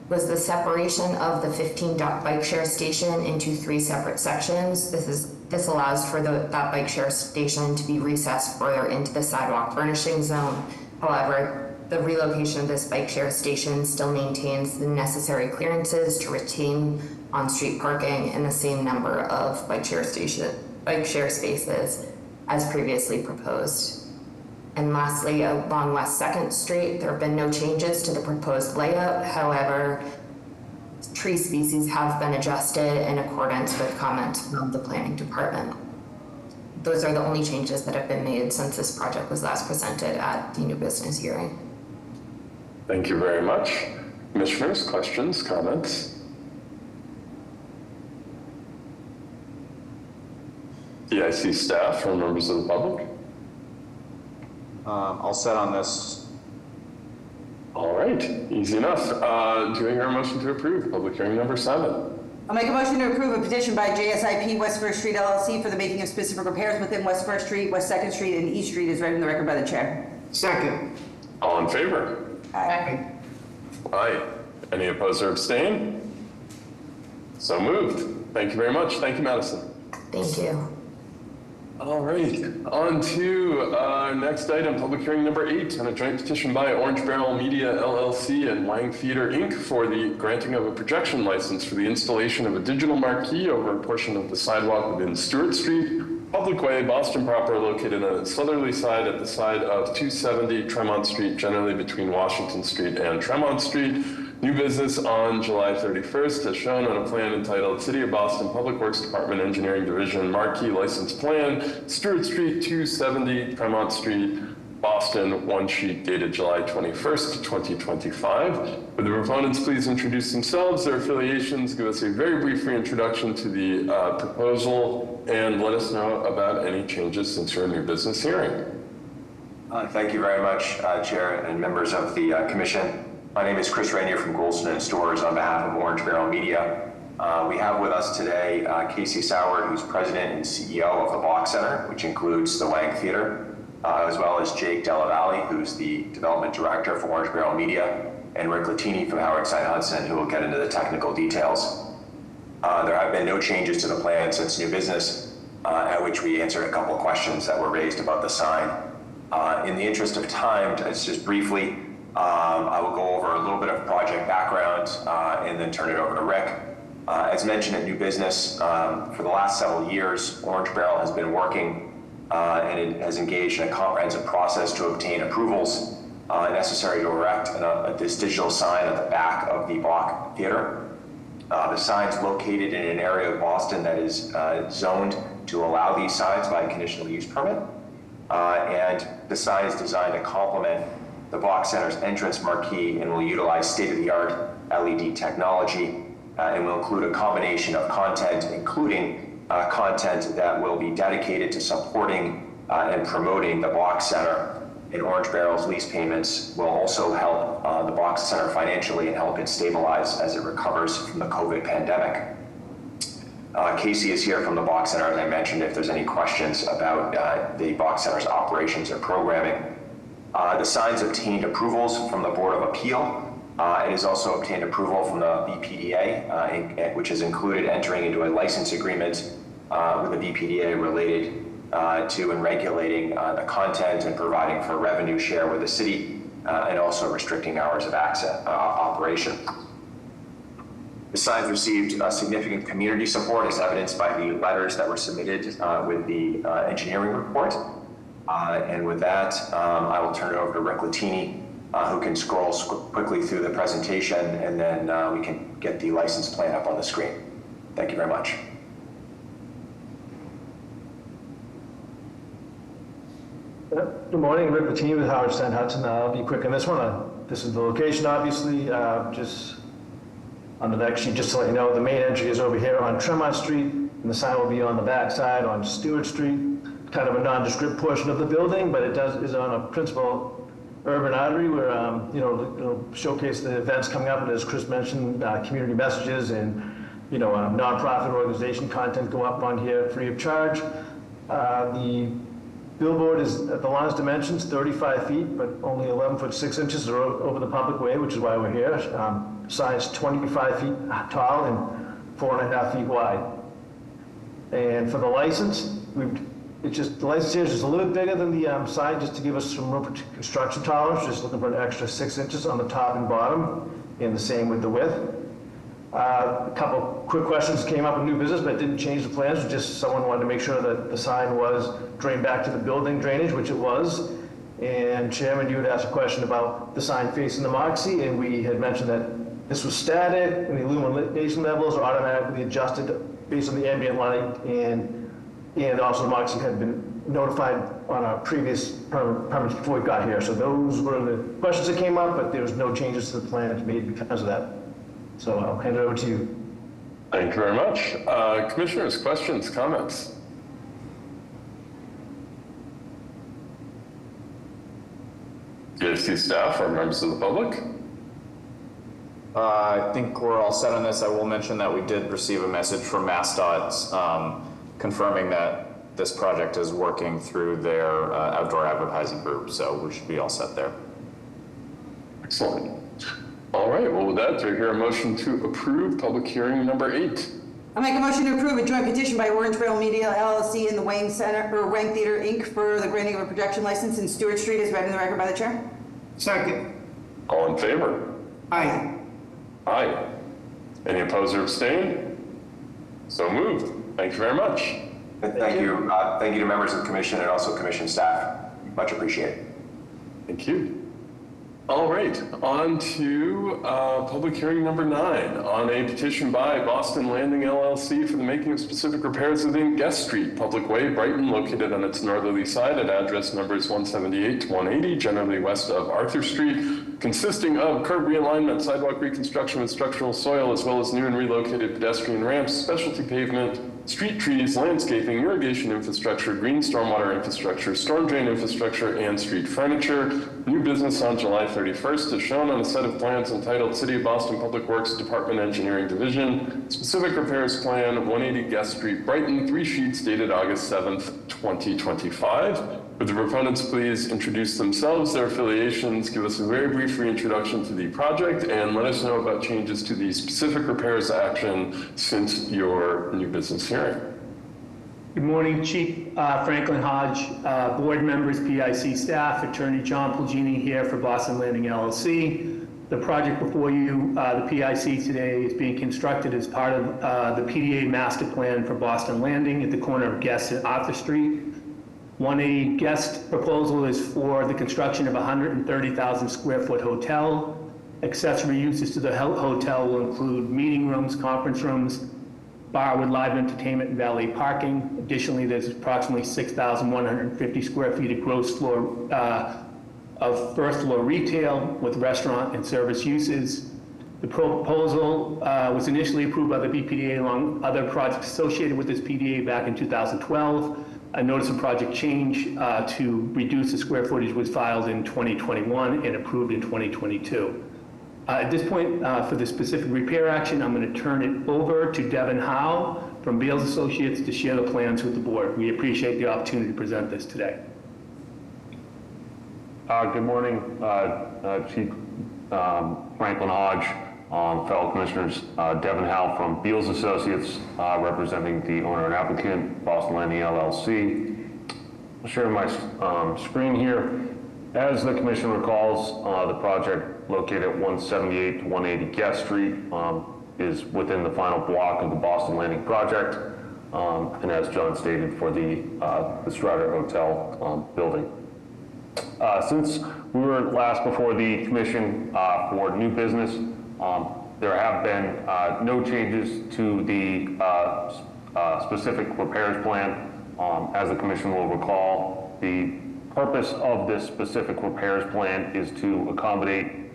was the separation of the 15 bike share station into 3 separate sections. This allows for that bike share station to be recessed further into the sidewalk furnishing zone. However, the relocation of this bike share station still maintains the necessary clearances to retain on-street parking and the same number of bike share spaces as previously proposed. And lastly, along West 2nd Street, there have been no changes to the proposed layout. However, tree species have been adjusted in accordance with comments from the planning department. Those are the only changes that have been made since this project was last presented at the new business hearing. Thank you very much. Commissioners, questions, comments? EIC staff or members of the public? All set on this. All right, easy enough. Do I hear a motion to approve public hearing number 7? I'll make a motion to approve a petition by JSIP West First Street LLC for the making of specific repairs within West First Street, West 2nd Street, and East Street as read in the record by the chair. Second. All in favor? Aye. Aye. Any opposed or abstain? So moved. Thank you very much. Thank you, Madison. Thank you. All right, on to our next item, public hearing number 8, on a joint petition by Orange Barrel Media LLC and Wang Theater Inc. for the granting of a projection license for the installation of a digital marquee over a portion of the sidewalk within Stewart Street, public way, Boston proper, located on its southerly side at the side of 270 Tremont Street, generally between Washington Street and Tremont Street. New business on July 31st, as shown on a plan entitled City of Boston Public Works Department Engineering Division Marquee License Plan, Stewart Street, 270 Tremont Street, Boston, one sheet dated July 21st, 2025. Would the proponents please introduce themselves, their affiliations, give us a very brief reintroduction to the proposal, and let us know about any changes since your new business hearing. Thank you very much, Chair and members of the Commission. My name is Chris Rainier from Goldston & Stores on behalf of Orange Barrel Media. We have with us today Casey Soward, who's President and CEO of the Block Center, which includes the Wang Theater, as well as Jake Della Valle, who's the Development Director for Orange Barrel Media, and Rick Latini from Howard Stein Hudson, who will get into the technical details. There have been no changes to the plan since new business, at which we answered a couple of questions that were raised about the sign. In the interest of time, just briefly, I will go over a little bit of project background and then turn it over to Rick. As mentioned at new business, for the last several years, Orange Barrel has been working and it has engaged in a comprehensive process to obtain approvals necessary to erect this digital sign at the back of the Block Theater. The sign's located in an area of Boston that is zoned to allow these signs by a conditional use permit. And the sign is designed to complement the Block Center's entrance marquee and will utilize state-of-the-art LED technology and will include a combination of content, including content that will be dedicated to supporting and promoting the Block Center. And Orange Barrel's lease payments will also help the Block Center financially and help it stabilize as it recovers from the COVID pandemic. Casey is here from the Block Center, as I mentioned, if there's any questions about the Block Center's operations or programming. The sign's obtained approvals from the Board of Appeal. It has also obtained approval from the BPDA, which has included entering into a license agreement with the BPDA related to and regulating the content and providing for revenue share with the city and also restricting hours of access operation. The sign's received significant community support as evidenced by the letters that were submitted with the engineering report. And with that, I will turn it over to Rick Latini, who can scroll quickly through the presentation, and then we can get the license plan up on the screen. Thank you very much. Good morning, Rick Latini with Howard Stein Hudson. I'll be quick on this one. This is the location, obviously, just on the next sheet, just to let you know, the main entry is over here on Tremont Street, and the sign will be on the back side on Stewart Street. Kind of a nondescript portion of the building, but it is on a principal urban artery where it'll showcase the events coming up, and as Chris mentioned, community messages and nonprofit organization content go up on here free of charge. The billboard is at the longest dimensions, 35 feet, but only 11 foot 6 inches over the public way, which is why we're here. sign's 25 feet tall and 4.5 feet wide. And for the license, the license here is just a little bit bigger than the sign, just to give us some room for construction tolerance, just looking for an extra 6 inches on the top and bottom, and the same with the width. A couple quick questions came up in new business, but didn't change the plans, just someone wanted to make sure that the sign was drained back to the building drainage, which it was. And Chairman, you had asked a question about the sign facing the Moxie, and we had mentioned that this was static, and the illumination levels are automatically adjusted based on the ambient light, and also the Moxie had been notified on our previous permits before we got here. So those were the questions that came up, but there was no changes to the plan made because of that. So I'll hand it over to you. Thank you very much. Commissioners, questions, comments? DIC staff or members of the public? I think we're all set on this. I will mention that we did receive a message from MassDOT confirming that this project is working through their outdoor advertising group, so we should be all set there. Excellent. All right, well with that, do I hear a motion to approve public hearing number 8? I'll make a motion to approve a joint petition by Orange Trail Media LLC and the Wang Theater Inc. for the granting of a projection license in Stewart Street as read in the record by the chair. Second. All in favor? Aye. Aye. Any opposed or abstained? So moved. Thank you very much. Thank you. Thank you to members of the commission and also commission staff. Much appreciated. Thank you. All right, on to public hearing number 9 on a petition by Boston Landing LLC for the making of specific repairs within Guest Street, public way, Brighton, located on its northerly side at address numbers 178 to 180, generally west of Arthur Street, consisting of curb realignment, sidewalk reconstruction with structural soil, as well as new and relocated pedestrian ramps, specialty pavement, street trees, landscaping, irrigation infrastructure, green stormwater infrastructure, storm drain infrastructure, and street furniture. New business on July 31st is shown on a set of plans entitled City of Boston Public Works Department Engineering Division. Specific repairs plan, 180 Guest Street, Brighton, 3 sheets dated August 7th, 2025. Would the proponents please introduce themselves, their affiliations, give us a very brief reintroduction to the project, and let us know about changes to the specific repairs action since your new business hearing. Good morning, Chief Franklin Hodge, board members, PIC staff, Attorney John Pulgini here for Boston Landing LLC. The project before you, the PIC today, is being constructed as part of the PDA master plan for Boston Landing at the corner of Guest and Arthur Street. 180 Guest proposal is for the construction of a 130,000 square foot hotel. Accessory uses to the hotel will include meeting rooms, conference rooms, bar with live entertainment and valet parking. Additionally, there's approximately 6,150 square feet of gross floor of first floor retail with restaurant and service uses. The proposal was initially approved by the BPDA along other projects associated with this PDA back in 2012. A notice of project change to reduce the square footage was filed in 2021 and approved in 2022. At this point, for the specific repair action, I'm going to turn it over to Devin Howe from Beals Associates to share the plans with the board. We appreciate the opportunity to present this today. Good morning, Chief Franklin Hodge, fellow commissioners. Devin Howe from Beals Associates, representing the owner and applicant, Boston Landing LLC. I'll share my screen here. As the commission recalls, the project located at 178 to 180 Guest Street is within the final block of the Boston Landing project, and as John stated, for the Strider Hotel building. Since we were last before the commission for new business, there have been no changes to the specific repairs plan. As the commission will recall, the purpose of this specific repairs plan is to accommodate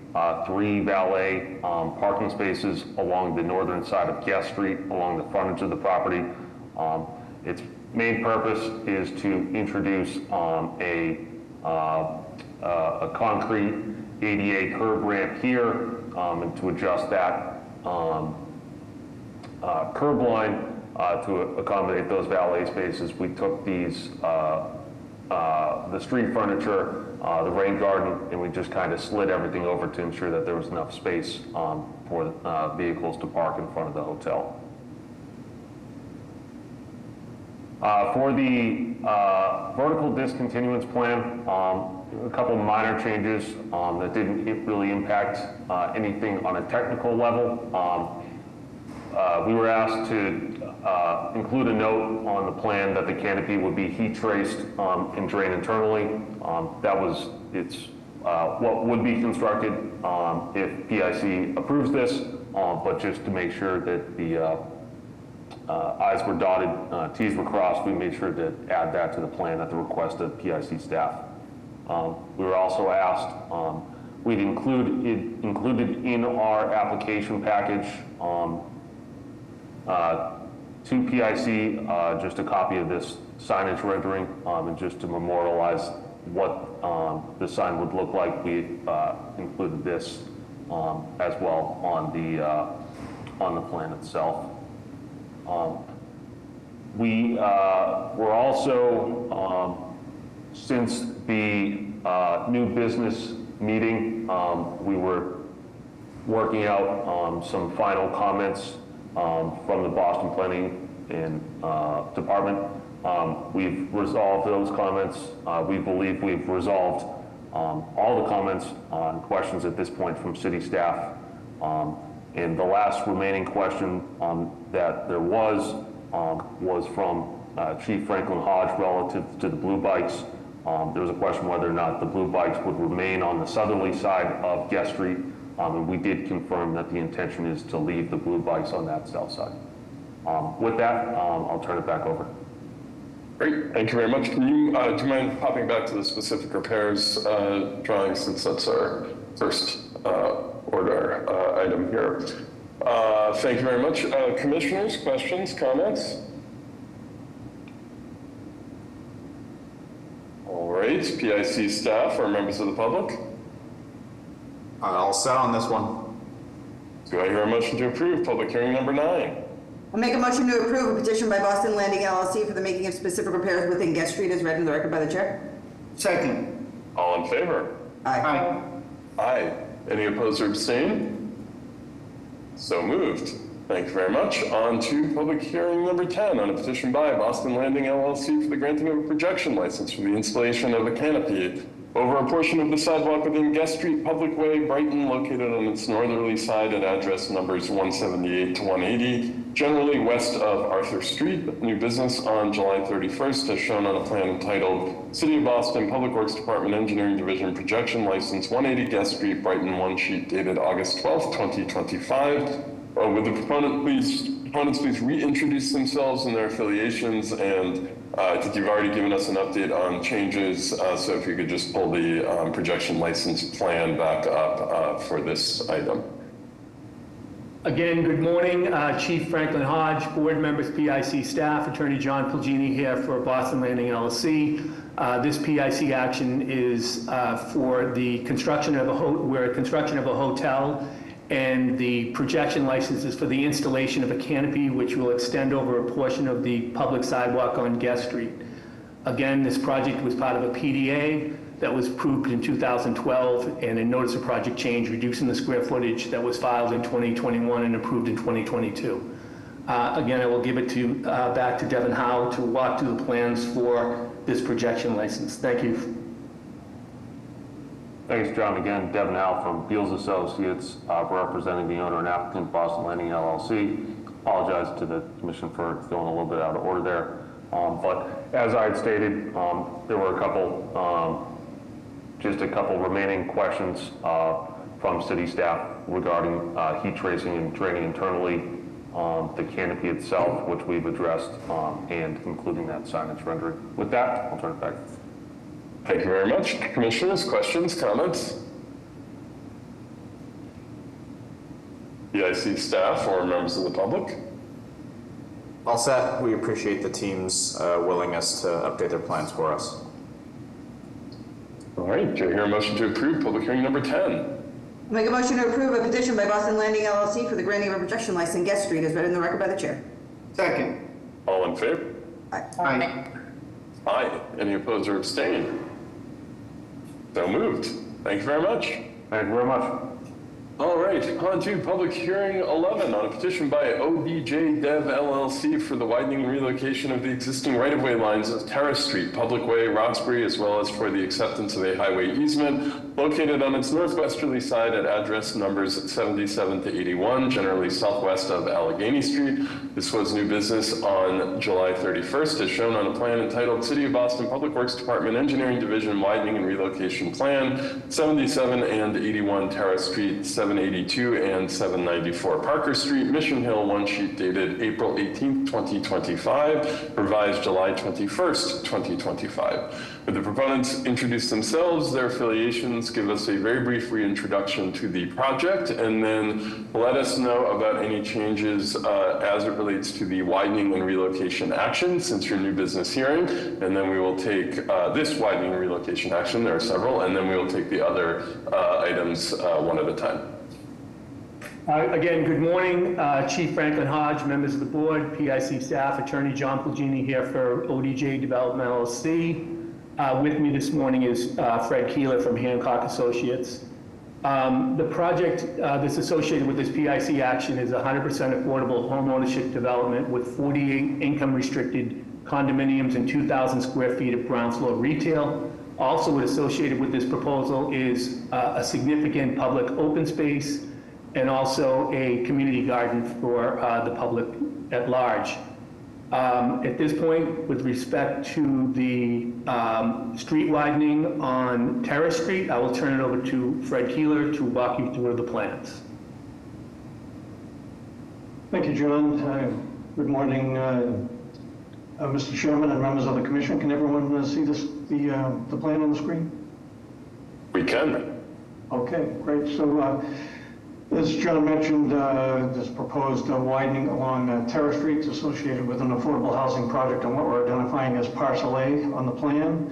3 valet parking spaces along the northern side of Guest Street, along the frontage of the property. Its main purpose is to introduce a concrete ADA curb ramp here, and to adjust that curb line to accommodate those valet spaces. We took these the street furniture, the rain garden, and we just kind of slid everything over to ensure that there was enough space for vehicles to park in front of the hotel. For the vertical discontinuance plan, a couple minor changes that didn't really impact anything on a technical level. We were asked to include a note on the plan that the canopy would be heat traced and drained internally. It's what would be constructed if PIC approves this, but just to make sure that the I's were dotted, T's were crossed, we made sure to add that to the plan at the request of PIC staff. We were also asked, we'd included in our application package to PIC just a copy of this signage rendering, and just to memorialize what the sign would look like. We included this as well on the plan itself. We were also, since the new business meeting, we were working out some final comments from the Boston Planning and Department. We've resolved those comments. We believe we've resolved all the comments on questions at this point from city staff. And the last remaining question that there was from Chief Franklin Hodge relative to the blue bikes. There was a question whether or not the blue bikes would remain on the southerly side of Guest Street. And we did confirm that the intention is to leave the blue bikes on that south side. With that, I'll turn it back over. Great, thank you very much. Can you, do you mind popping back to the specific repairs drawing, since that's our first order item here. Thank you very much. Commissioners, questions, comments? All right, PIC staff or members of the public? All set on this one. Do I hear a motion to approve public hearing number 9? I'll make a motion to approve a petition by Boston Landing LLC for the making of specific repairs within Guest Street as read in the record by the chair. Second. All in favor? Aye. Aye. Any opposed or abstain? So moved. Thank you very much. On to public hearing number 10 on a petition by Boston Landing LLC for the granting of a projection license for the installation of a canopy over a portion of the sidewalk within Guest Street Public Way, Brighton, located on its northerly side at address numbers 178 to 180, generally west of Arthur Street. New business on July 31st, as shown on a plan entitled City of Boston Public Works Department Engineering Division Projection License 180 Guest Street, Brighton, one sheet dated August 12th, 2025. Would the proponents please reintroduce themselves and their affiliations, and I think you've already given us an update on changes, so if you could just pull the projection license plan back up for this item. Again, good morning. Chief Franklin Hodge, board members, PIC staff, Attorney John Pulgini here for Boston Landing LLC. This PIC action is for the construction of a hotel, and the projection license is for the installation of a canopy which will extend over a portion of the public sidewalk on Guest Street. Again, this project was part of a PDA that was approved in 2012 and a notice of project change reducing the square footage that was filed in 2021 and approved in 2022. Again, I will give it back to Devin Howe to walk through the plans for this projection license. Thank you. Thanks, John. Again, Devin Howe from Beals Associates, representing the owner and applicant, Boston Landing LLC. Apologize to the commission for going a little bit out of order there. But as I had stated, there were just a couple remaining questions from city staff regarding heat tracing and draining internally, the canopy itself, which we've addressed, and including that signage rendering. With that, I'll turn it back. Thank you very much. Commissioners, questions, comments? PIC staff or members of the public? All set. We appreciate the team's willingness to update their plans for us. All right, do I hear a motion to approve public hearing number 10? Make a motion to approve a petition by Boston Landing LLC for the granting of a projection license Guest Street as read in the record by the chair. Second. All in favor? Aye. Aye. Any opposed or abstained? So moved. Thank you very much. Thank you very much. All right, on to public hearing 11 on a petition by ODJ Dev LLC for the widening and relocation of the existing right-of-way lines of Terrace Street, Public Way, Roxbury, as well as for the acceptance of a highway easement located on its northwesterly side at address numbers 77 to 81, generally southwest of Allegheny Street. This was new business on July 31st, as shown on a plan entitled City of Boston Public Works Department Engineering Division Widening and Relocation Plan, 77 and 81 Terrace Street, 782 and 794 Parker Street, Mission Hill, one sheet dated April 18th, 2025, revised July 21st, 2025. Would the proponents introduce themselves, their affiliations, give us a very brief reintroduction to the project, and then let us know about any changes as it relates to the widening and relocation action since your new business hearing, and then we will take this widening and relocation action, there are several, and then we will take the other items one at a time. Again, good morning, Chief Franklin Hodge, members of the board, PIC staff, Attorney John Pulgini here for ODJ Development LLC. With me this morning is Fred Keeler from Hancock Associates. The project that's associated with this PIC action is 100% affordable home ownership development with 48 income restricted condominiums and 2,000 square feet of ground floor retail. Also associated with this proposal is a significant public open space and also a community garden for the public at large. At this point, with respect to the street widening on Terrace Street, I will turn it over to Fred Keeler to walk you through the plans. Thank you, John. Good morning, Mr. Chairman and members of the commission. Can everyone see the plan on the screen? We can. Okay, great. So, as John mentioned, this proposed widening along Terrace Street is associated with an affordable housing project on what we're identifying as Parcel A on the plan.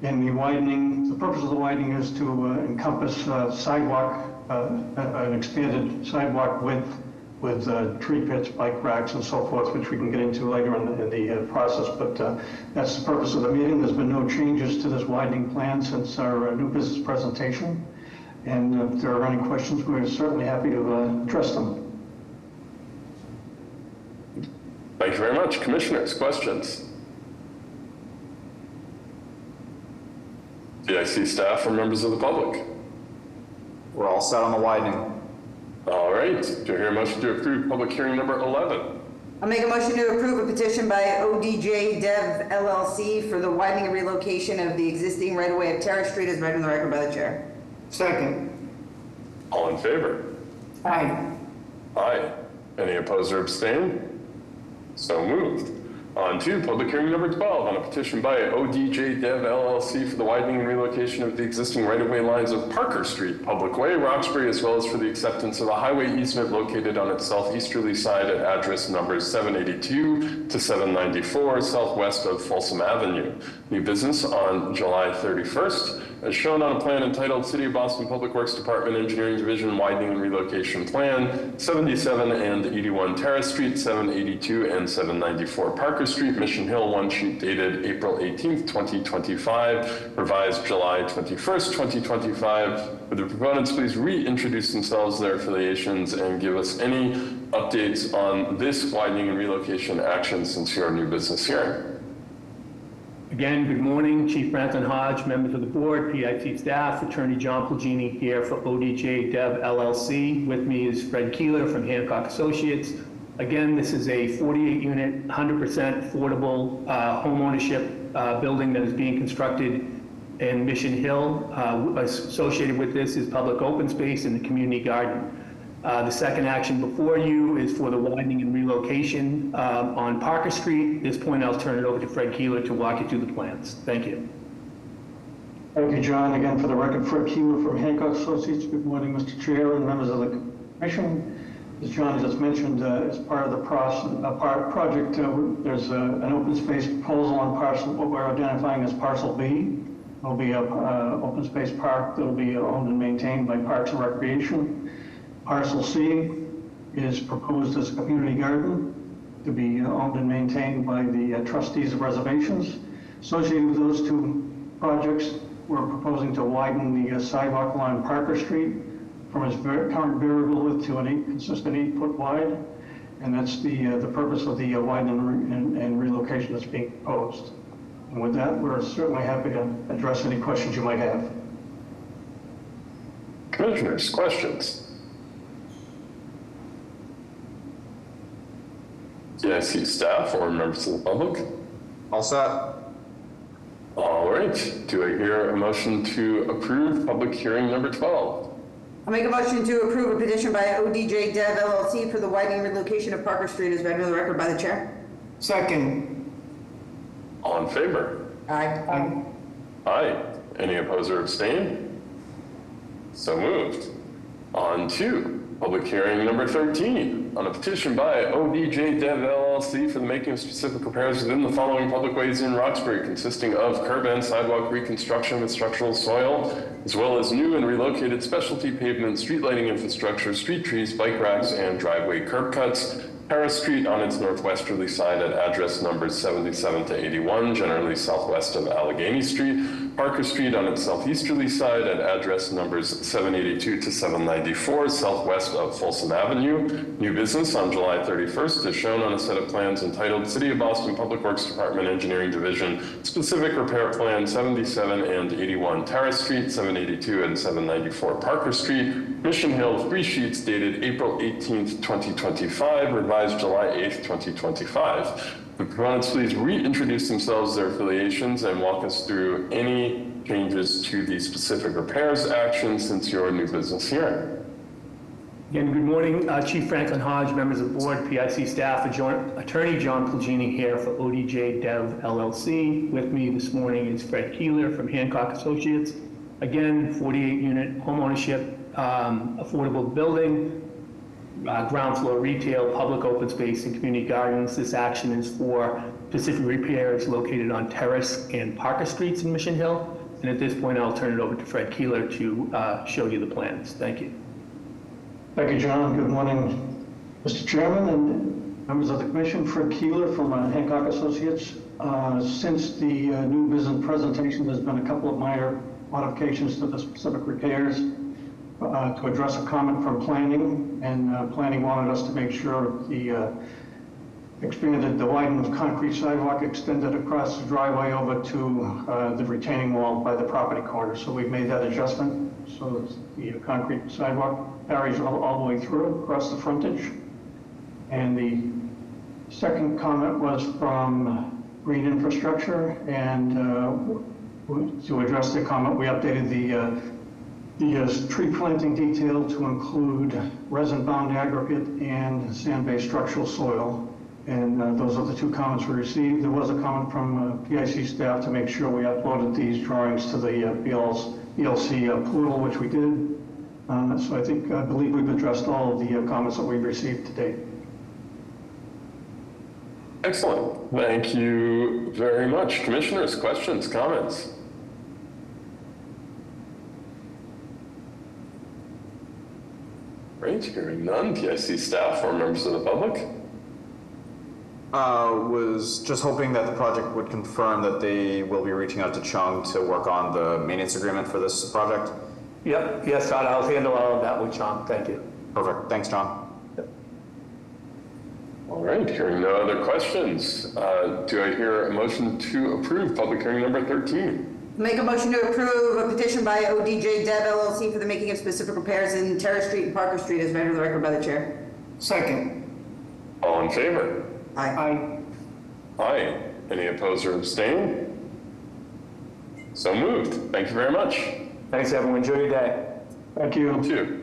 And the widening, the purpose of the widening is to encompass sidewalk, an expanded sidewalk width with tree pits, bike racks, and so forth, which we can get into later in the process. But that's the purpose of the meeting. There's been no changes to this widening plan since our new business presentation. And if there are any questions, we're certainly happy to address them. Thank you very much. Commissioners, questions? PIC staff or members of the public? We're all set on the widening. All right. Do I hear a motion to approve public hearing number 11? I'll make a motion to approve a petition by ODJ Dev LLC for the widening and relocation of the existing right-of-way of Terrace Street as read in the record by the chair. Second. All in favor? Aye. Aye. Any opposed or abstain? So moved. On to public hearing number 12 on a petition by ODJ Dev LLC for the widening and relocation of the existing right-of-way lines of Parker Street, Public Way, Roxbury, as well as for the acceptance of a highway easement located on its southeasterly side at address numbers 782 to 794, southwest of Folsom Avenue. New business on July 31st. As shown on a plan entitled City of Boston Public Works Department Engineering Division Widening and Relocation Plan, 77 and 81 Terrace Street, 782 and 794 Parker Street, Mission Hill, one sheet dated April 18th, 2025, revised July 21st, 2025. Would the proponents please reintroduce themselves, their affiliations, and give us any updates on this widening and relocation action since your new business hearing? Again, good morning, Chief Franklin Hodge, members of the board, PIC staff, Attorney John Pulgini here for ODJ Dev LLC. With me is Fred Keeler from Hancock Associates. Again, this is a 48-unit, 100% affordable home ownership building that is being constructed in Mission Hill. Associated with this is public open space and the community garden. The second action before you is for the widening and relocation on Parker Street. At this point, I'll turn it over to Fred Keeler to walk you through the plans. Thank you. Thank you, John. Again, for the record, Fred Keeler from Hancock Associates. Good morning, Mr. Chair and members of the commission. As John just mentioned, as part of the project, there's an open space proposal on parcel, what we're identifying as Parcel B. There'll be an open space park that'll be owned and maintained by Parks and Recreation. Parcel C is proposed as a community garden to be owned and maintained by the trustees of reservations. Associated with those two projects, we're proposing to widen the sidewalk along Parker Street from its current variable width to an consistent 8-foot wide. And that's the purpose of the widening and relocation that's being proposed. And with that, we're certainly happy to address any questions you might have. Commissioners, questions? PIC staff or members of the public? All set. All right. Do I hear a motion to approve public hearing number 12? I'll make a motion to approve a petition by ODJ Dev LLC for the widening and relocation of Parker Street as read into the record by the chair. Second. All in favor? Aye. Aye. Any oppose or abstain? So moved. On to public hearing number 13 on a petition by ODJ Dev LLC for the making of specific repairs within the following public ways in Roxbury, consisting of curb and sidewalk reconstruction with structural soil, as well as new and relocated specialty pavement, street lighting infrastructure, street trees, bike racks, and driveway curb cuts. Harris Street on its northwesterly side at address numbers 77 to 81, generally southwest of Allegheny Street. Parker Street on its southeasterly side at address numbers 782 to 794, southwest of Folsom Avenue. New business on July 31st is shown on a set of plans entitled City of Boston Public Works Department Engineering Division Specific Repair Plan 77 and 81 Terrace Street, 782 and 794 Parker Street. Mission Hill, 3 sheets dated April 18th, 2025, revised July 8th, 2025. The proponents please reintroduce themselves, their affiliations, and walk us through any changes to the specific repairs action since your new business hearing. Again, good morning, Chief Franklin Hodge, members of the board, PIC staff, Attorney John Plugini here for ODJ Dev LLC. With me this morning is Fred Keeler from Hancock Associates. Again, 48-unit homeownership, affordable building, ground floor retail, public open space, and community gardens. This action is for specific repairs located on Terrace and Parker Streets in Mission Hill. And at this point, I'll turn it over to Fred Keeler to show you the plans. Thank you. Thank you, John. Good morning, Mr. Chairman and members of the commission. Fred Keeler from Hancock Associates. Since the new business presentation, there's been a couple of minor modifications to the specific repairs to address a comment from planning, and planning wanted us to make sure the expanded the widened concrete sidewalk extended across the driveway over to the retaining wall by the property corner. So we've made that adjustment. So the concrete sidewalk carries all the way through across the frontage. And the second comment was from Green Infrastructure, and to address the comment, we updated the tree planting detail to include resin-bound aggregate and sand-based structural soil. And those are the two comments we received. There was a comment from PIC staff to make sure we uploaded these drawings to the BLC portal, which we did. So I believe we've addressed all of the comments that we've received to date. Excellent. Thank you very much. Commissioners, questions, comments? Great, hearing none. PIC staff or members of the public? Was just hoping that the project would confirm that they will be reaching out to Chung to work on the maintenance agreement for this project. Yep, yes, Todd, I'll handle all of that with John. Thank you. Perfect. Thanks, John. Yep. All right, hearing no other questions, do I hear a motion to approve public hearing number 13? Make a motion to approve a petition by ODJ Dev LLC for the making of specific repairs in Terrace Street and Parker Street as read into the record by the chair. Second. All in favor? Aye. Aye. Any opposed or abstain? So moved. Thank you very much. Thanks, everyone. Enjoy your day. Thank you. You too.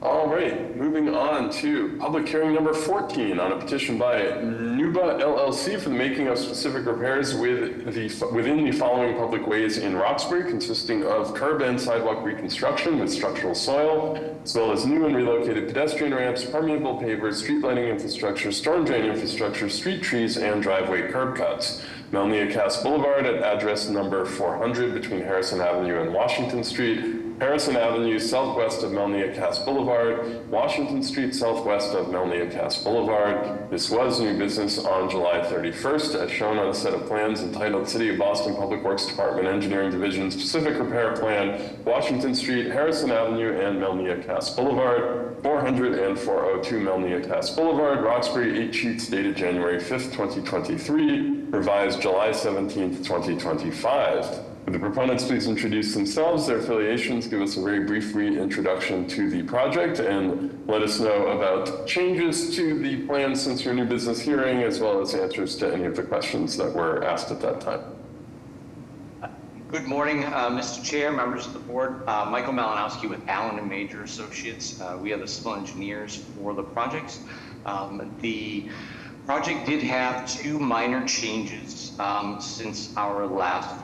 All right, moving on to public hearing number 14 on a petition by Nuba LLC for the making of specific repairs within the following public ways in Roxbury, consisting of curb and sidewalk reconstruction with structural soil, as well as new and relocated pedestrian ramps, permeable pavers, street lighting infrastructure, storm drain infrastructure, street trees, and driveway curb cuts. Melnia Cass Boulevard at address number 400 between Harrison Avenue and Washington Street. Harrison Avenue southwest of Melnia Cass Boulevard, Washington Street southwest of Melnia Cass Boulevard. This was new business on July 31st, as shown on a set of plans entitled City of Boston Public Works Department Engineering Division Specific Repair Plan, Washington Street, Harrison Avenue, and Melnia Cass Boulevard, 400 and 402 Melnia Cass Boulevard, Roxbury, 8 sheets dated January 5th, 2023, revised July 17th, 2025. Would the proponents please introduce themselves, their affiliations, give us a very brief reintroduction to the project, and let us know about changes to the plan since your new business hearing, as well as answers to any of the questions that were asked at that time. Good morning, Mr. Chair, members of the board. Michael Malinowski with Allen and Major Associates. We are the civil engineers for the project. The project did have 2 minor changes since our last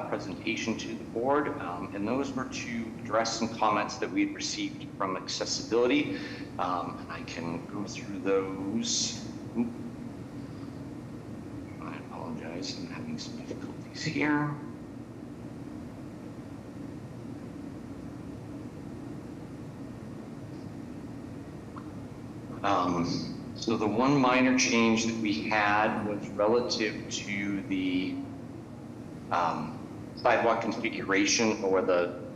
presentation to the board, and those were to address some comments that we had received from accessibility. I can go through those. I apologize, I'm having some difficulties here. So the one minor change that we had was relative to the sidewalk configuration, or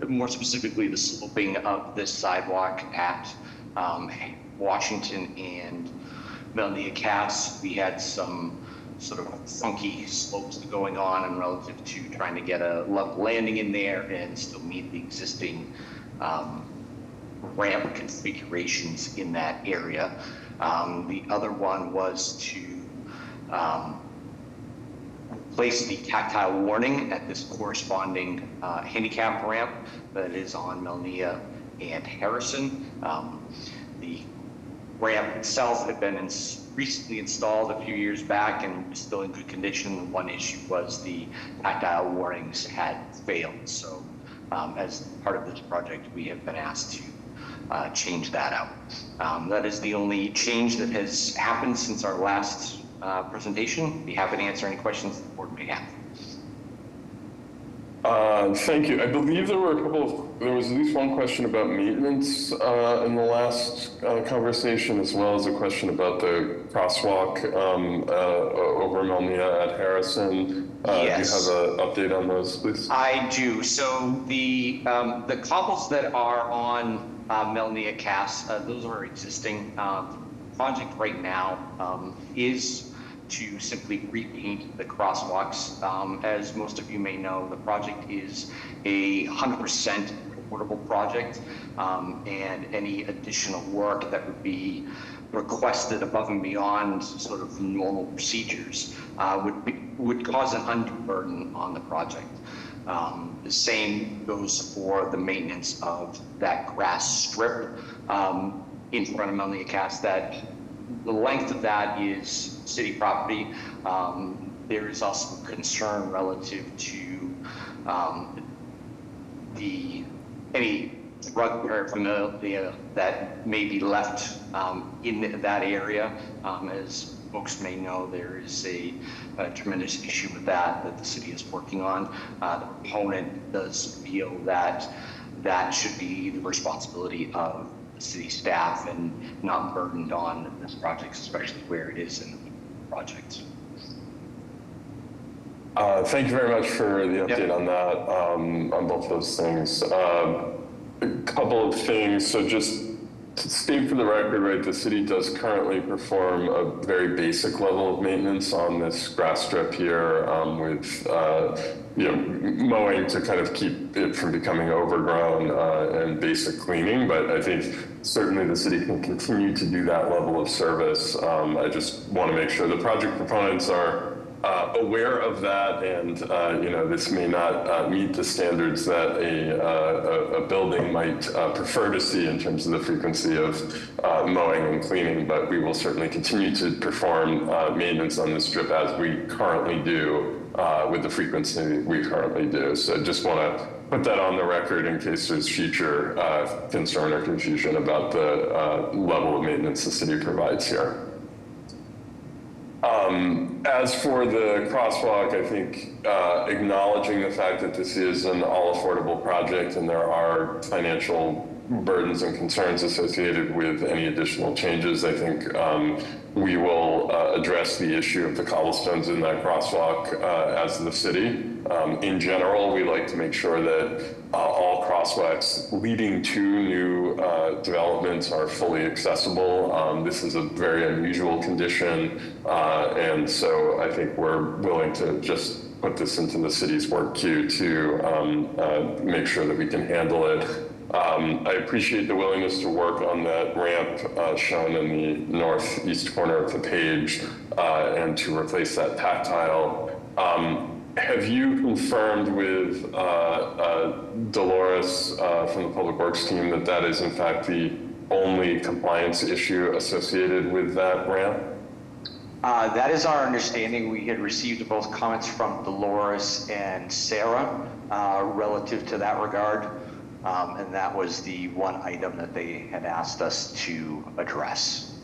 more specifically the sloping of this sidewalk at Washington and Melnia Cass. We had some sort of funky slopes going on, and relative to trying to get a level landing in there and still meet the existing ramp configurations in that area. The other one was to place the tactile warning at this corresponding handicap ramp that is on Melnia and Harrison. The ramp itself had been recently installed a few years back and still in good condition. One issue was the tactile warnings had failed. So as part of this project, we have been asked to change that out. That is the only change that has happened since our last presentation. Be happy to answer any questions the board may have. Thank you. I believe there was at least one question about maintenance in the last conversation, as well as a question about the crosswalk over Melnia at Harrison. Yes. Do you have an update on those, please? I do. So the cobbles that are on Melnia Cass, those are existing. Project right now is to simply repaint the crosswalks. As most of you may know, the project is a 100% affordable project, and any additional work that would be requested above and beyond sort of normal procedures would cause an undue burden on the project. The same goes for the maintenance of that grass strip in front of Melnia Cass. That the length of that is city property. There is also concern relative to any drug paraphernalia that may be left in that area. As folks may know, there is a tremendous issue with that the city is working on. The proponent does feel that that should be the responsibility of the city staff and not burdened on this project, especially where it is in the project. Thank you very much for the update on that, on both those things. A couple of things. So just to state for the record, right, the city does currently perform a very basic level of maintenance on this grass strip here, with mowing to kind of keep it from becoming overgrown, and basic cleaning. But I think certainly the city can continue to do that level of service. I just want to make sure the project proponents are aware of that, and this may not meet the standards that a building might prefer to see in terms of the frequency of mowing and cleaning, but we will certainly continue to perform maintenance on this strip as we currently do, with the frequency we currently do. So I just want to put that on the record in case there's future concern or confusion about the level of maintenance the city provides here. As for the crosswalk, I think acknowledging the fact that this is an all-affordable project and there are financial burdens and concerns associated with any additional changes, I think we will address the issue of the cobblestones in that crosswalk as the city. In general, we like to make sure that all crosswalks leading to new developments are fully accessible. This is a very unusual condition, and so I think we're willing to just put this into the city's work queue to make sure that we can handle it. I appreciate the willingness to work on that ramp shown in the northeast corner of the page and to replace that tactile. Have you confirmed with Dolores from the Public Works team that that is in fact the only compliance issue associated with that ramp? That is our understanding. We had received both comments from Dolores and Sarah relative to that regard. And that was the one item that they had asked us to address.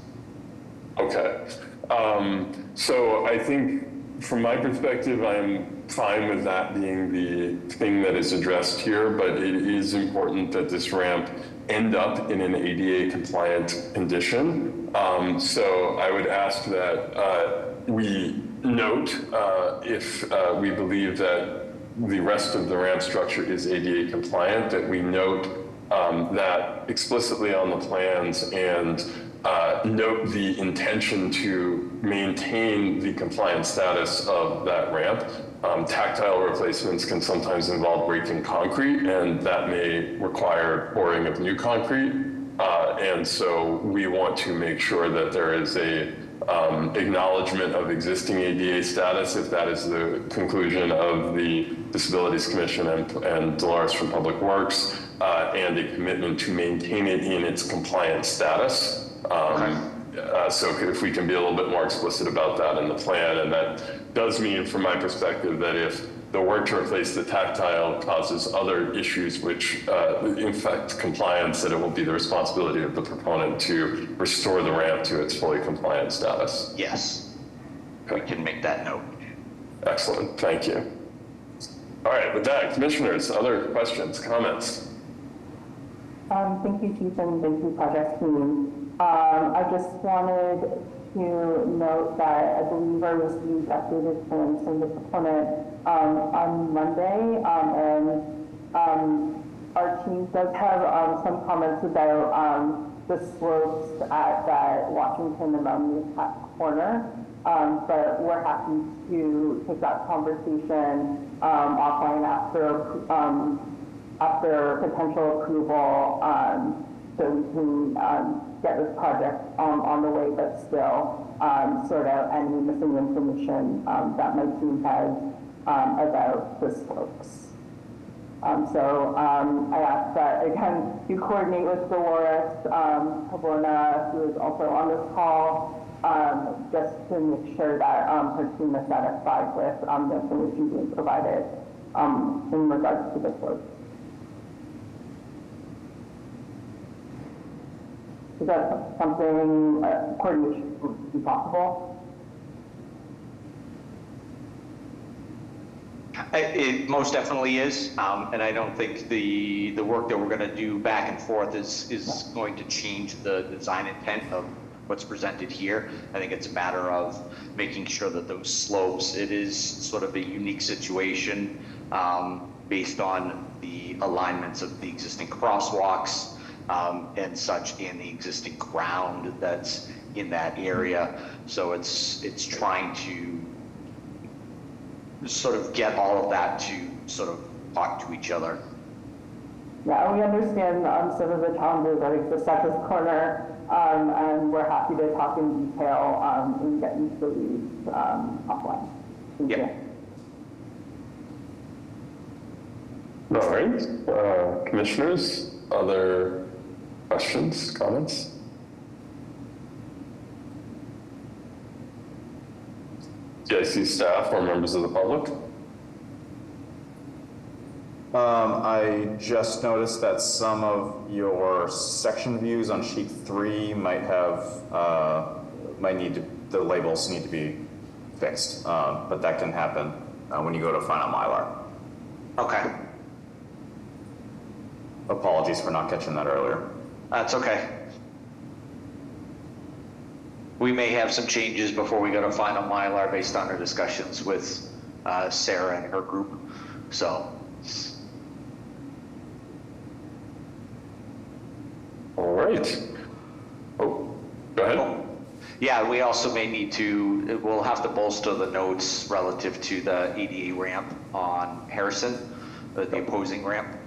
Okay. So I think from my perspective, I'm fine with that being the thing that is addressed here, but it is important that this ramp end up in an ADA compliant condition. So I would ask that we note if we believe that the rest of the ramp structure is ADA compliant, that we note that explicitly on the plans and note the intention to maintain the compliant status of that ramp. Tactile replacements can sometimes involve breaking concrete, and that may require pouring of new concrete. And so we want to make sure that there is a acknowledgement of existing ADA status, if that is the conclusion of the Disabilities Commission and Dolores from Public Works, and a commitment to maintain it in its compliant status. So if we can be a little bit more explicit about that in the plan, and that does mean, from my perspective, that if the work to replace the tactile causes other issues which infect compliance, that it will be the responsibility of the proponent to restore the ramp to its fully compliant status. Yes, we can make that note. Excellent, thank you. All right, with that, commissioners, other questions, comments? Thank you, Chief, and thank you, project team. I just wanted to note that I believe I received updated plans from the proponent on Monday, and our team does have some comments about the slopes at that Washington and Mountain corner, but we're happy to take that conversation offline after potential approval, so we can get this project on the way, but still sort out any missing information that my team has about the slopes. So I ask that, again, you coordinate with Dolores Haborna, who is also on this call, just to make sure that her team is satisfied with the information being provided in regards to the slopes. Is that something coordination would be possible? It most definitely is, and I don't think the work that we're going to do back and forth is going to change the design intent of what's presented here. I think it's a matter of making sure that those slopes, it is sort of a unique situation based on the alignments of the existing crosswalks and such in the existing ground that's in that area. So it's trying to sort of get all of that to sort of talk to each other. Yeah, we understand some of the challenges that exist at this corner, and we're happy to talk in detail and get into the weeds offline. Thank you. All right, commissioners, other questions, comments? CIC staff or members of the public? I just noticed that some of your section views on sheet 3 might have the labels need to be fixed, but that can happen when you go to final Mylar. Okay, Apologies for not catching that earlier. that's okay. We may have some changes before we go to final Mylar based on our discussions with Sarah and her group, so. All right. Oh, go ahead. Yeah, we also may need to, we'll have to bolster the notes relative to the ADA ramp on Harrison, the opposing ramp.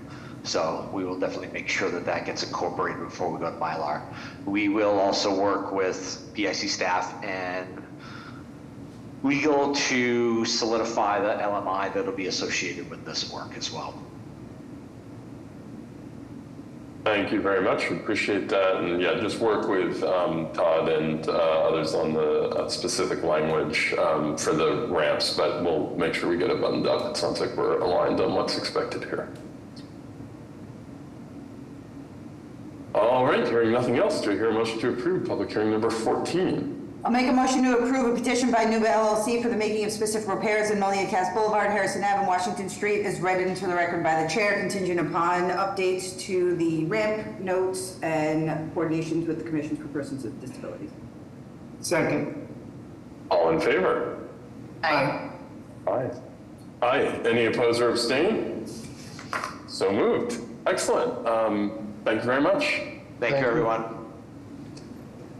So we will definitely make sure that that gets incorporated before we go to Mylar. We will also work with PIC staff and legal to solidify the LMI that'll be associated with this work as well. Thank you very much. We appreciate that. And yeah, just work with Todd and others on the specific language for the ramps, but we'll make sure we get it buttoned up. It sounds like we're aligned on what's expected here. All right, hearing nothing else, do I hear a motion to approve public hearing number 14? I'll make a motion to approve a petition by Nuba LLC for the making of specific repairs in Melnia Cass Boulevard, Harrison Ave, and Washington Street is read into the record by the chair, contingent upon updates to the ramp notes and coordinations with the Commission for Persons with Disabilities. Second. All in favor? Aye. Aye. Aye. Any opposed or abstain? So moved. Excellent. Thank you very much. Thank you, everyone.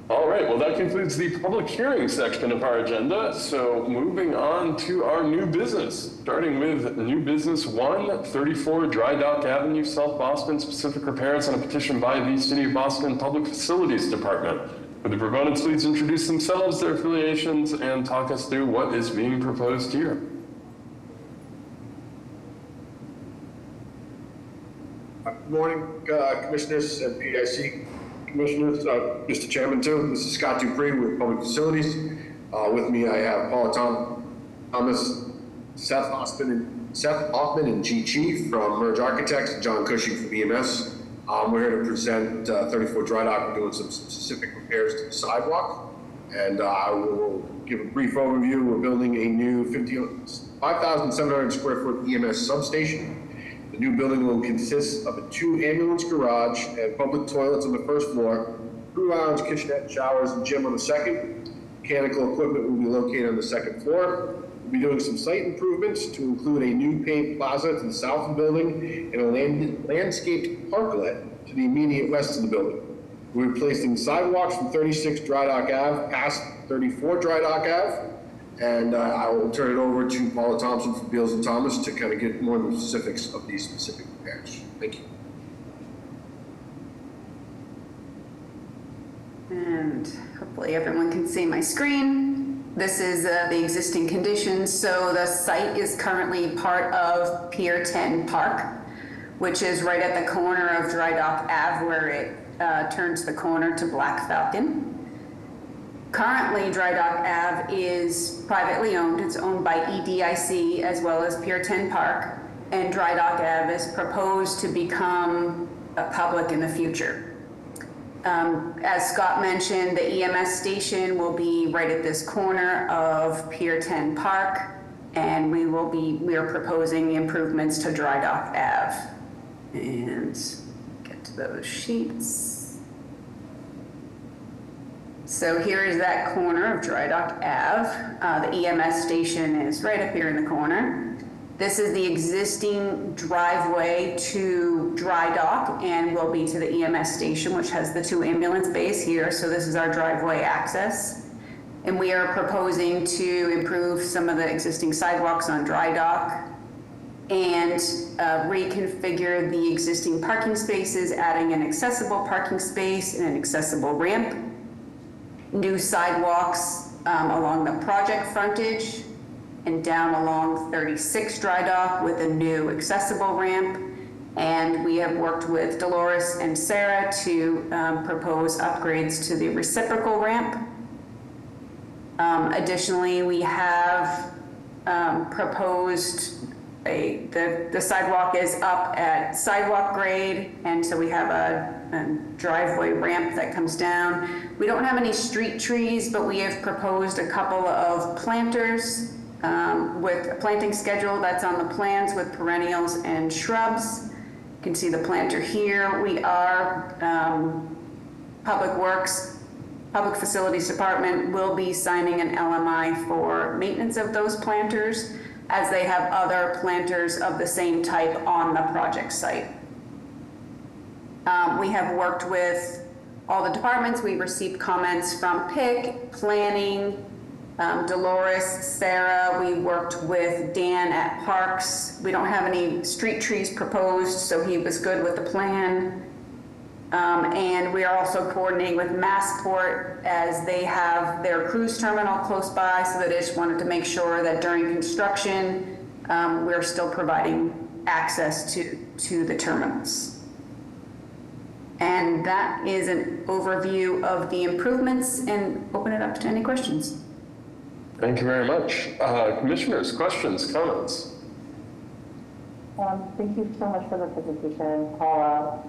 All right, well, that concludes the public hearing section of our agenda. So moving on to our new business, starting with new business 1, 34 Dry Dock Avenue, South Boston, specific repairs on a petition by the City of Boston Public Facilities Department. Would the proponents please introduce themselves, their affiliations, and talk us through what is being proposed here? Good morning, Commissioners and PIC Commissioners, Mr. Chairman too. This is Scott Dupree with Public Facilities. With me I have Paula Thomas, Seth Hoffman and G. Chief from Merge Architects, and John Cushing from EMS. We're here to present 34 Dry Dock. We're doing some specific repairs to the sidewalk. And I will give a brief overview. We're building a new 5,700 square foot EMS substation. The new building will consist of a 2 ambulance garage and public toilets on the first floor, 2 lounge, kitchenette, showers, and gym on the second. Mechanical equipment will be located on the second floor. We'll be doing some site improvements to include a new paved plaza to the south of the building and a landscaped parklet to the immediate west of the building. We're replacing sidewalks from 36 Dry Dock Ave past 34 Dry Dock Ave. And I will turn it over to Paula Thompson from Beals and Thomas to kind of get more of the specifics of these specific repairs. Thank you. And hopefully everyone can see my screen. This is the existing conditions. So the site is currently part of Pier 10 Park, which is right at the corner of Dry Dock Ave where it turns the corner to Black Falcon. Currently, Dry Dock Ave is privately owned. It's owned by EDIC as well as Pier 10 Park. And Dry Dock Ave is proposed to become a public in the future. As Scott mentioned, the EMS station will be right at this corner of Pier 10 Park. And we are proposing improvements to Dry Dock Ave. And get to those sheets. So here is that corner of Dry Dock Ave. The EMS station is right up here in the corner. This is the existing driveway to Dry Dock and will be to the EMS station, which has the 2 ambulance bays here. So this is our driveway access. And we are proposing to improve some of the existing sidewalks on Dry Dock and reconfigure the existing parking spaces, adding an accessible parking space and an accessible ramp. New sidewalks along the project frontage and down along 36 Dry Dock with a new accessible ramp. And we have worked with Dolores and Sarah to propose upgrades to the reciprocal ramp. Additionally, we have proposed the sidewalk is up at sidewalk grade, and so we have a a driveway ramp that comes down. We don't have any street trees, but we have proposed a couple of planters with a planting schedule that's on the plans with perennials and shrubs. You can see the planter here. We are, Public Works, Public Facilities Department will be signing an LMI for maintenance of those planters, as they have other planters of the same type on the project site. We have worked with all the departments. We received comments from PIC, Planning, Dolores, Sarah. We worked with Dan at Parks. We don't have any street trees proposed, so he was good with the plan. And we are also coordinating with Massport, as they have their cruise terminal close by, so that I just wanted to make sure that during construction, we're still providing access to the terminals. And that is an overview of the improvements, and open it up to any questions. Thank you very much. Commissioners, questions, comments? Thank you so much for the presentation, Paula.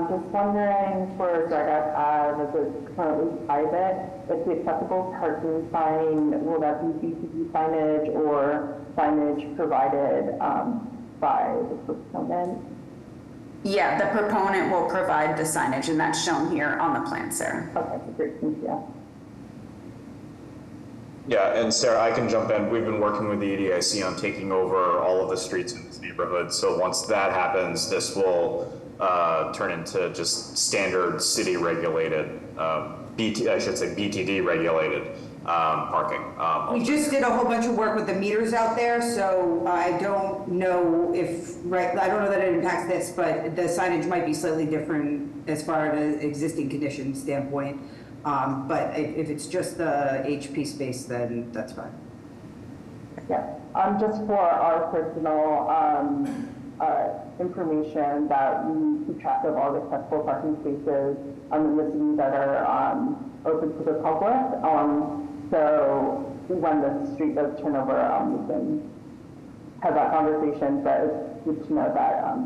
Just wondering for Dry Dock Ave, as it's currently private, if the acceptable parking sign, will that be BTD signage or signage provided by the proponent? Yeah, the proponent will provide the signage, and that's shown here on the plan, Sarah. Okay, great, thank you. Yeah, and Sarah, I can jump in. We've been working with the EDIC on taking over all of the streets in this neighborhood. So once that happens, this will turn into just standard city regulated, BTD regulated parking. We just did a whole bunch of work with the meters out there, so I don't know if, I don't know that it impacts this, but the signage might be slightly different as far as the existing condition standpoint. But if it's just the HP space, then that's fine. Yeah, just for our personal information, that we keep track of all the accessible parking spaces in the city that are open to the public. So when the street does turn over, we can have that conversation, but it's good to know that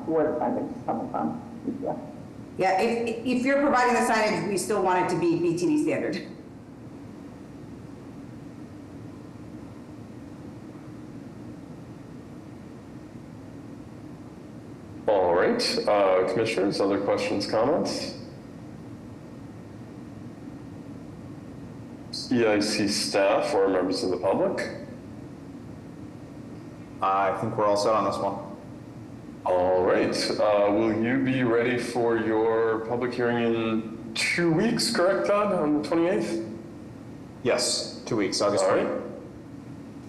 where the signage is coming from. Yeah. Yeah, if you're providing the signage, we still want it to be BTD standard. All right, commissioners, other questions, comments? EIC staff or members of the public? I think we're all set on this one. All right, will you be ready for your public hearing in 2 weeks, correct, Todd, on the 28th? Yes, 2 weeks, August 20th.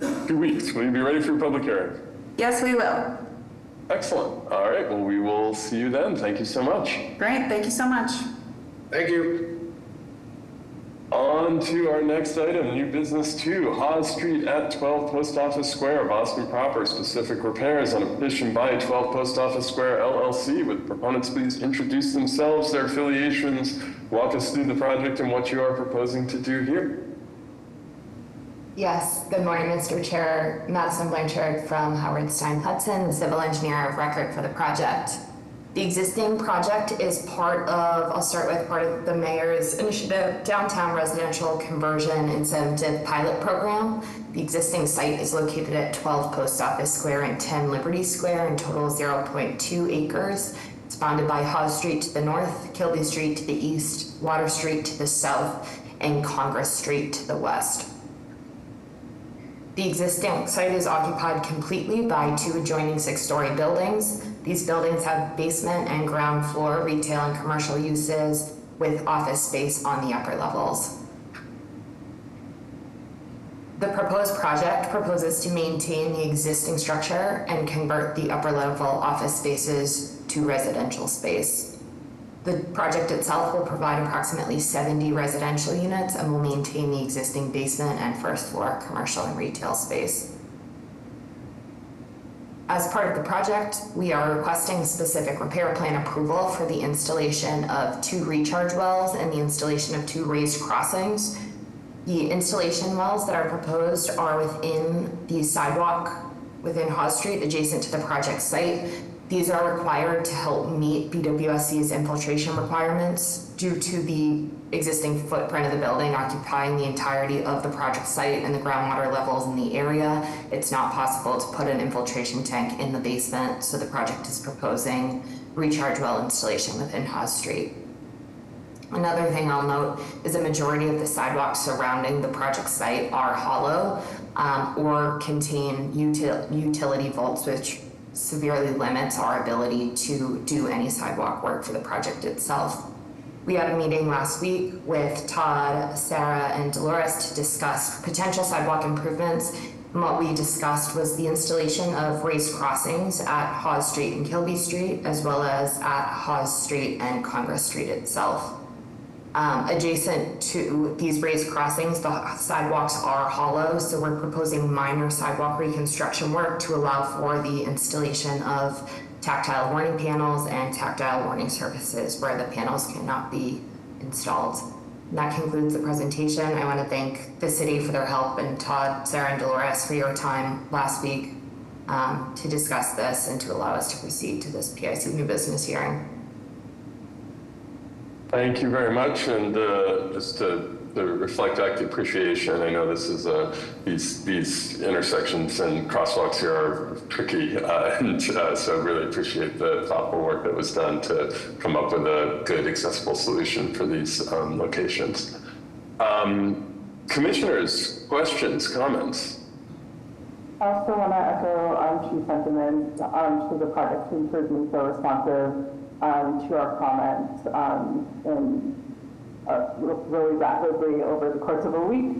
Right. 2 weeks, will you be ready for your public hearing? Yes, we will. Excellent, all right, well, we will see you then. Thank you so much. Great, thank you so much. Thank you. On to our next item, new business 2, Hawes Street at 12 Post Office Square, Boston proper, specific repairs on a petition by 12 Post Office Square LLC. Would proponents please introduce themselves, their affiliations, walk us through the project and what you are proposing to do here? Yes, good morning, Mr. Chair. Madison Blanchard from Howard Stein Hudson, the civil engineer of record for the project. The existing project is part of the mayor's initiative, Downtown Residential Conversion Incentive Pilot Program. The existing site is located at 12 Post Office Square and 10 Liberty Square, in total 0.2 acres. It's bounded by Hawes Street to the north, Kilby Street to the east, Water Street to the south, and Congress Street to the west. The existing site is occupied completely by 2 adjoining 6-story buildings. These buildings have basement and ground floor retail and commercial uses, with office space on the upper levels. The proposed project proposes to maintain the existing structure and convert the upper level office spaces to residential space. The project itself will provide approximately 70 residential units and will maintain the existing basement and first floor commercial and retail space. As part of the project, we are requesting specific repair plan approval for the installation of 2 recharge wells and the installation of 2 raised crossings. The installation wells that are proposed are within the sidewalk within Hawes Street, adjacent to the project site. These are required to help meet BWSC's infiltration requirements due to the existing footprint of the building occupying the entirety of the project site and the groundwater levels in the area. It's not possible to put an infiltration tank in the basement, so the project is proposing recharge well installation within Haas Street. Another thing I'll note is a majority of the sidewalks surrounding the project site are hollow or contain utility vaults, which severely limits our ability to do any sidewalk work for the project itself. We had a meeting last week with Todd, Sarah, and Dolores to discuss potential sidewalk improvements. And what we discussed was the installation of raised crossings at Hawes Street and Kilby Street, as well as at Hawes Street and Congress Street itself. Adjacent to these raised crossings, the sidewalks are hollow, so we're proposing minor sidewalk reconstruction work to allow for the installation of tactile warning panels and tactile warning surfaces where the panels cannot be installed. And that concludes the presentation. I want to thank the city for their help, and Todd, Sarah, and Dolores for your time last week to discuss this and to allow us to proceed to this PIC new business hearing. Thank you very much, and just to reflect back the appreciation, I know this is these intersections and crosswalks here are tricky, and so I really appreciate the thoughtful work that was done to come up with a good, accessible solution for these locations. Commissioners, questions, comments? I also want to echo Chief sentiments to the project team for being so responsive to our comments and really rapidly over the course of a week.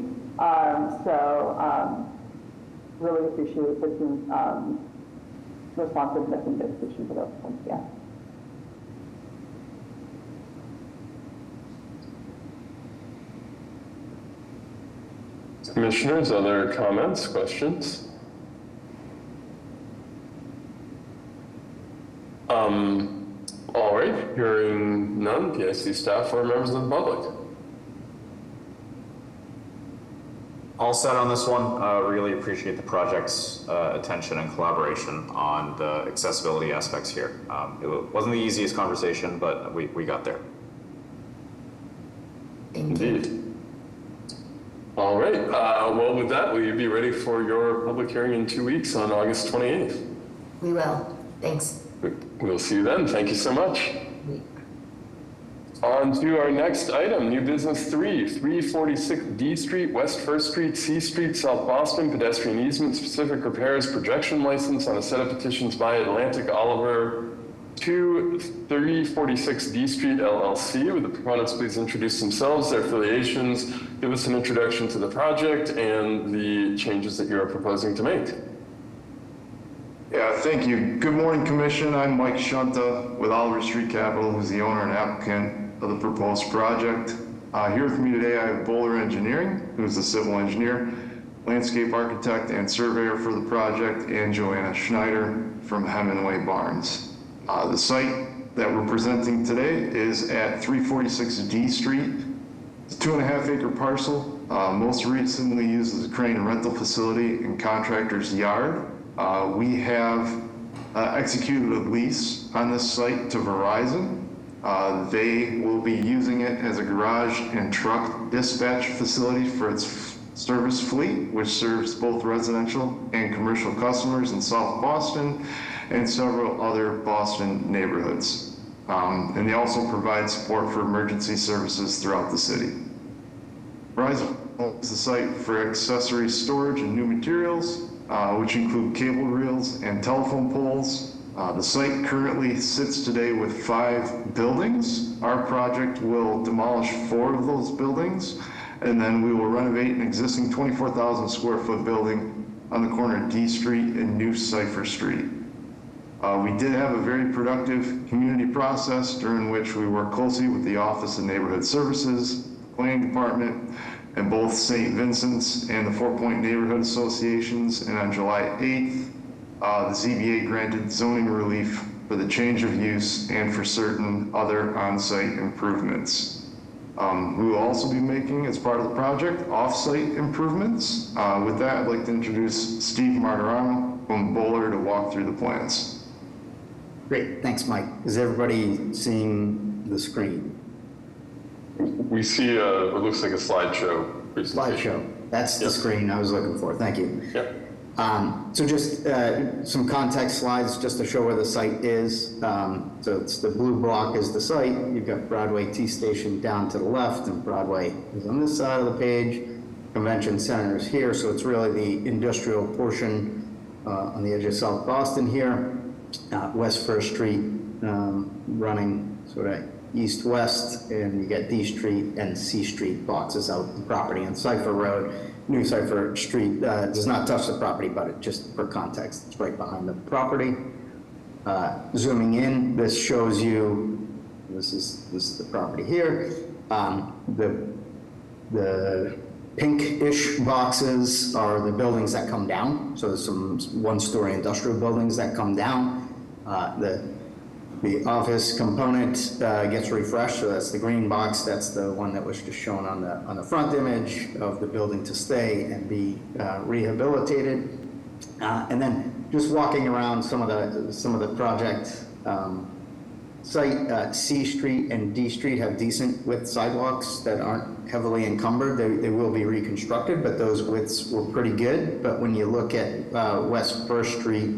Really appreciate the team's responsiveness and dedication to those things. Yeah. Commissioners, other comments, questions? All right, hearing none, PIC staff or members of the public. All set on this one. Really appreciate the project's attention and collaboration on the accessibility aspects here. It wasn't the easiest conversation, but we got there. Indeed. All right, well with that, will you be ready for your public hearing in 2 weeks on August 28th? We will. Thanks. We'll see you then. Thank you so much. On to our next item, new business 346 D Street, West 1st Street, C Street, South Boston, pedestrian easement, specific repairs, projection license on a set of petitions by Atlantic Oliver to 346 D Street LLC. Would the proponents please introduce themselves, their affiliations, give us an introduction to the project and the changes that you are proposing to make. Yeah, thank you. Good morning, Commission. I'm Mike Shunta with Oliver Street Capital, who's the owner and applicant of the proposed project. Here with me today, I have Bowler Engineering, who's the civil engineer, landscape architect and surveyor for the project, and Joanna Schneider from Hemingway Barnes. The site that we're presenting today is at 346 D Street. It's a 2.5-acre parcel, most recently used as a crane and rental facility and contractor's yard. We have executed a lease on this site to Verizon. They will be using it as a garage and truck dispatch facility for its service fleet, which serves both residential and commercial customers in South Boston and several other Boston neighborhoods. And they also provide support for emergency services throughout the city. Verizon owns the site for accessory storage and new materials, which include cable reels and telephone poles. The site currently sits today with 5 buildings. Our project will demolish 4 of those buildings, and then we will renovate an existing 24,000 square foot building on the corner of D Street and New Cipher Street. We did have a very productive community process during which we worked closely with the Office of Neighborhood Services, Planning Department, and both St. Vincent's and the 4 Point Neighborhood Associations. And on July 8th, the ZBA granted zoning relief for the change of use and for certain other on-site improvements. We will also be making, as part of the project, off-site improvements. With that, I'd like to introduce Steve Martirano from Bowler to walk through the plans. Great, thanks, Mike. Is everybody seeing the screen? We see what looks like a slideshow presentation. Slideshow, that's the screen I was looking for, thank you. Yep. So just some context slides just to show where the site is. So it's the blue block is the site. You've got Broadway T Station down to the left, and Broadway is on this side of the page. Convention Center is here, so it's really the industrial portion on the edge of South Boston here. West First Street running sort of east-west, and you get D Street and C Street boxes out the property. And Cipher Road, New Cipher Street does not touch the property, but it just for context, it's right behind the property. Zooming in, this shows you, this is the property here. The pink-ish boxes are the buildings that come down. So there's some one-story industrial buildings that come down. The office component gets refreshed, so that's the green box. That's the one that was just shown on the front image of the building to stay and be rehabilitated. And then just walking around some of the project site, C Street and D Street have decent width sidewalks that aren't heavily encumbered. They will be reconstructed, but those widths were pretty good. But when you look at West First Street,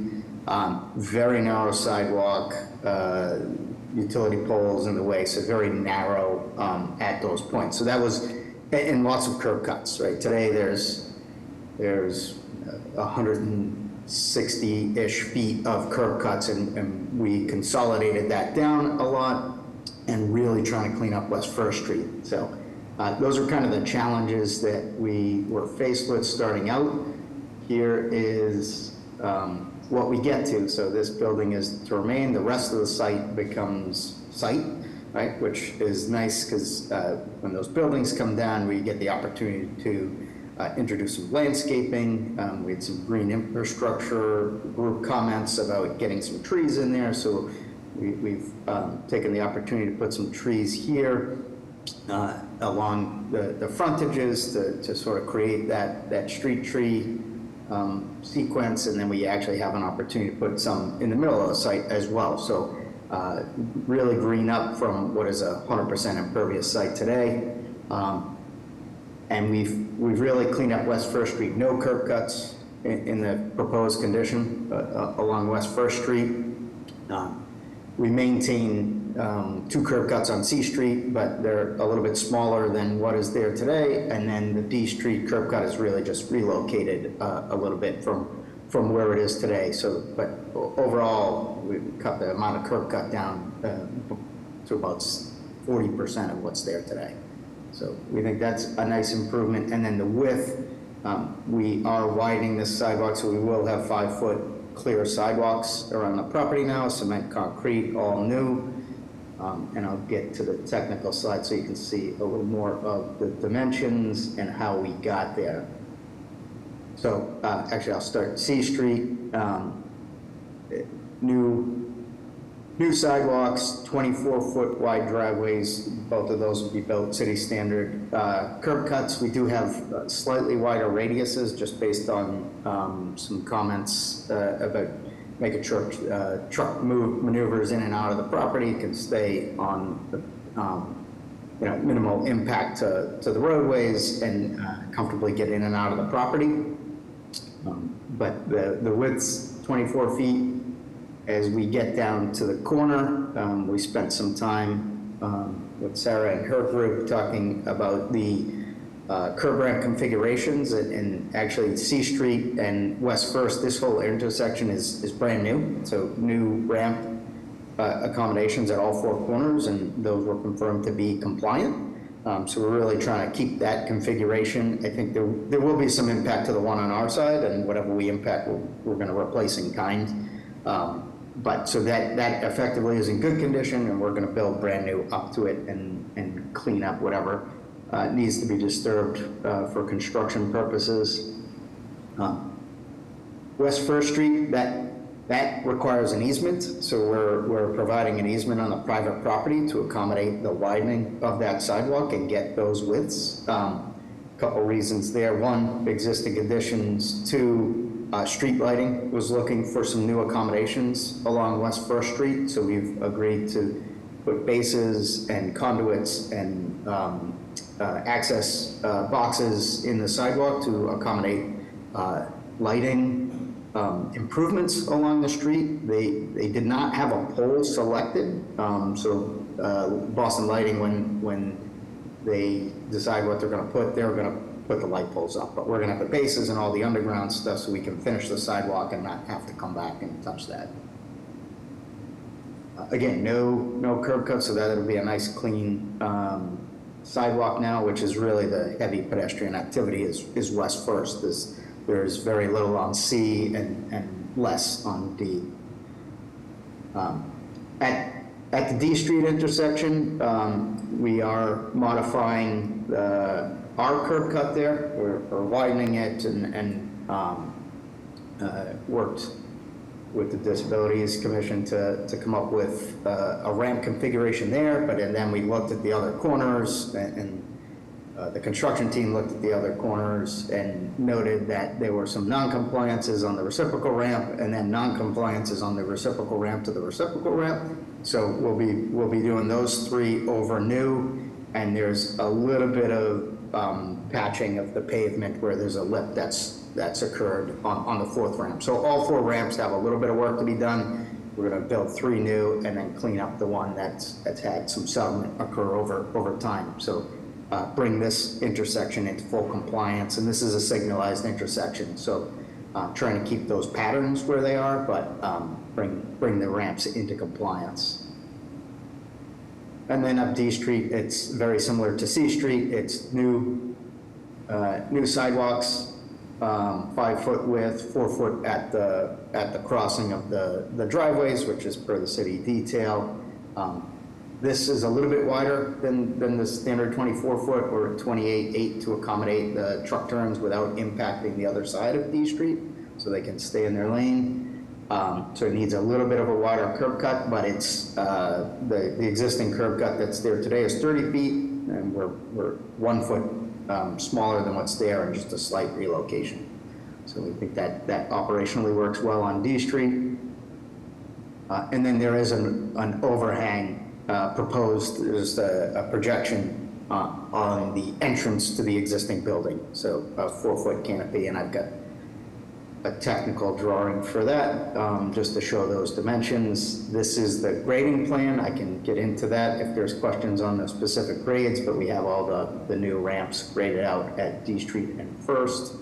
very narrow sidewalk, utility poles in the way, so very narrow at those points. So that was, and lots of curb cuts, right? Today there's 160-ish feet of curb cuts, and we consolidated that down a lot and really trying to clean up West First Street. So those are kind of the challenges that we were faced with starting out. Here is what we get to. So this building is to remain. The rest of the site becomes site, right? Which is nice because when those buildings come down, we get the opportunity to introduce some landscaping. We had some green infrastructure group comments about getting some trees in there. So we've taken the opportunity to put some trees here along the frontages to sort of create that street tree sequence, and then we actually have an opportunity to put some in the middle of the site as well. So really green up from what is a 100% impervious site today. And we've really cleaned up West First Street. No curb cuts in the proposed condition along West First Street. We maintain 2 curb cuts on C Street, but they're a little bit smaller than what is there today. And then the D Street curb cut is really just relocated a little bit from where it is today. So, but overall, we cut the amount of curb cut down to about 40% of what's there today. So we think that's a nice improvement. And then the width, we are widening this sidewalk, so we will have 5-foot clear sidewalks around the property now, cement concrete, all new. And I'll get to the technical side so you can see a little more of the dimensions and how we got there. So actually I'll start C Street, new sidewalks, 24-foot wide driveways. Both of those will be built city standard. Curb cuts, we do have slightly wider radiuses just based on some comments about making sure truck maneuvers in and out of the property can stay on the minimal impact to the roadways and comfortably get in and out of the property. But the width's 24 feet. As we get down to the corner, we spent some time with Sarah and her group talking about the curb ramp configurations, and actually C Street and West First, this whole intersection is brand new. So new ramp accommodations at all 4 corners, and those were confirmed to be compliant. So we're really trying to keep that configuration. I think there will be some impact to the one on our side, and whatever we impact, we're going to replace in kind. But so that effectively is in good condition, and we're going to build brand new up to it and clean up whatever needs to be disturbed for construction purposes. West First Street, that requires an easement, so we're providing an easement on the private property to accommodate the widening of that sidewalk and get those widths. Couple reasons there. 1, existing conditions. 2, Street Lighting was looking for some new accommodations along West First Street, so we've agreed to put bases and conduits and access boxes in the sidewalk to accommodate lighting improvements along the street. They did not have a pole selected, so Boston Lighting, when they decide what they're going to put, they're going to put the light poles up. But we're going to have the bases and all the underground stuff so we can finish the sidewalk and not have to come back and touch that. Again, no curb cuts, so that'll be a nice clean sidewalk now, which is really the heavy pedestrian activity is West First. There's very little on C and less on D. At the D Street intersection, we are modifying our curb cut there. We're widening it and worked with the Disabilities Commission to come up with a ramp configuration there, but then we looked at the other corners and the construction team looked at the other corners and noted that there were some non-compliances on the reciprocal ramp and then non-compliances on the reciprocal ramp to the reciprocal ramp. So we'll be doing those 3 over new, and there's a little bit of patching of the pavement where there's a lip that's occurred on the 4th ramp. So all 4 ramps have a little bit of work to be done. We're going to build 3 new and then clean up the one that's had some settlement occur over time. So bring this intersection into full compliance, and this is a signalized intersection, so trying to keep those patterns where they are, but bring the ramps into compliance. And then up D Street, it's very similar to C Street. It's new sidewalks, 5-foot width, 4-foot at the crossing of the driveways, which is per the city detail. This is a little bit wider than the standard 24-foot or 28.8 to accommodate the truck turns without impacting the other side of D Street, so they can stay in their lane. So it needs a little bit of a wider curb cut, but it's the existing curb cut that's there today is 30 feet, and we're 1 foot smaller than what's there, and just a slight relocation. So we think that operationally works well on D Street. And then there is an overhang proposed. There's a projection on the entrance to the existing building, so a 4-foot canopy, and I've got a technical drawing for that, just to show those dimensions. This is the grading plan. I can get into that if there's questions on the specific grades, but we have all the new ramps graded out at D Street and First.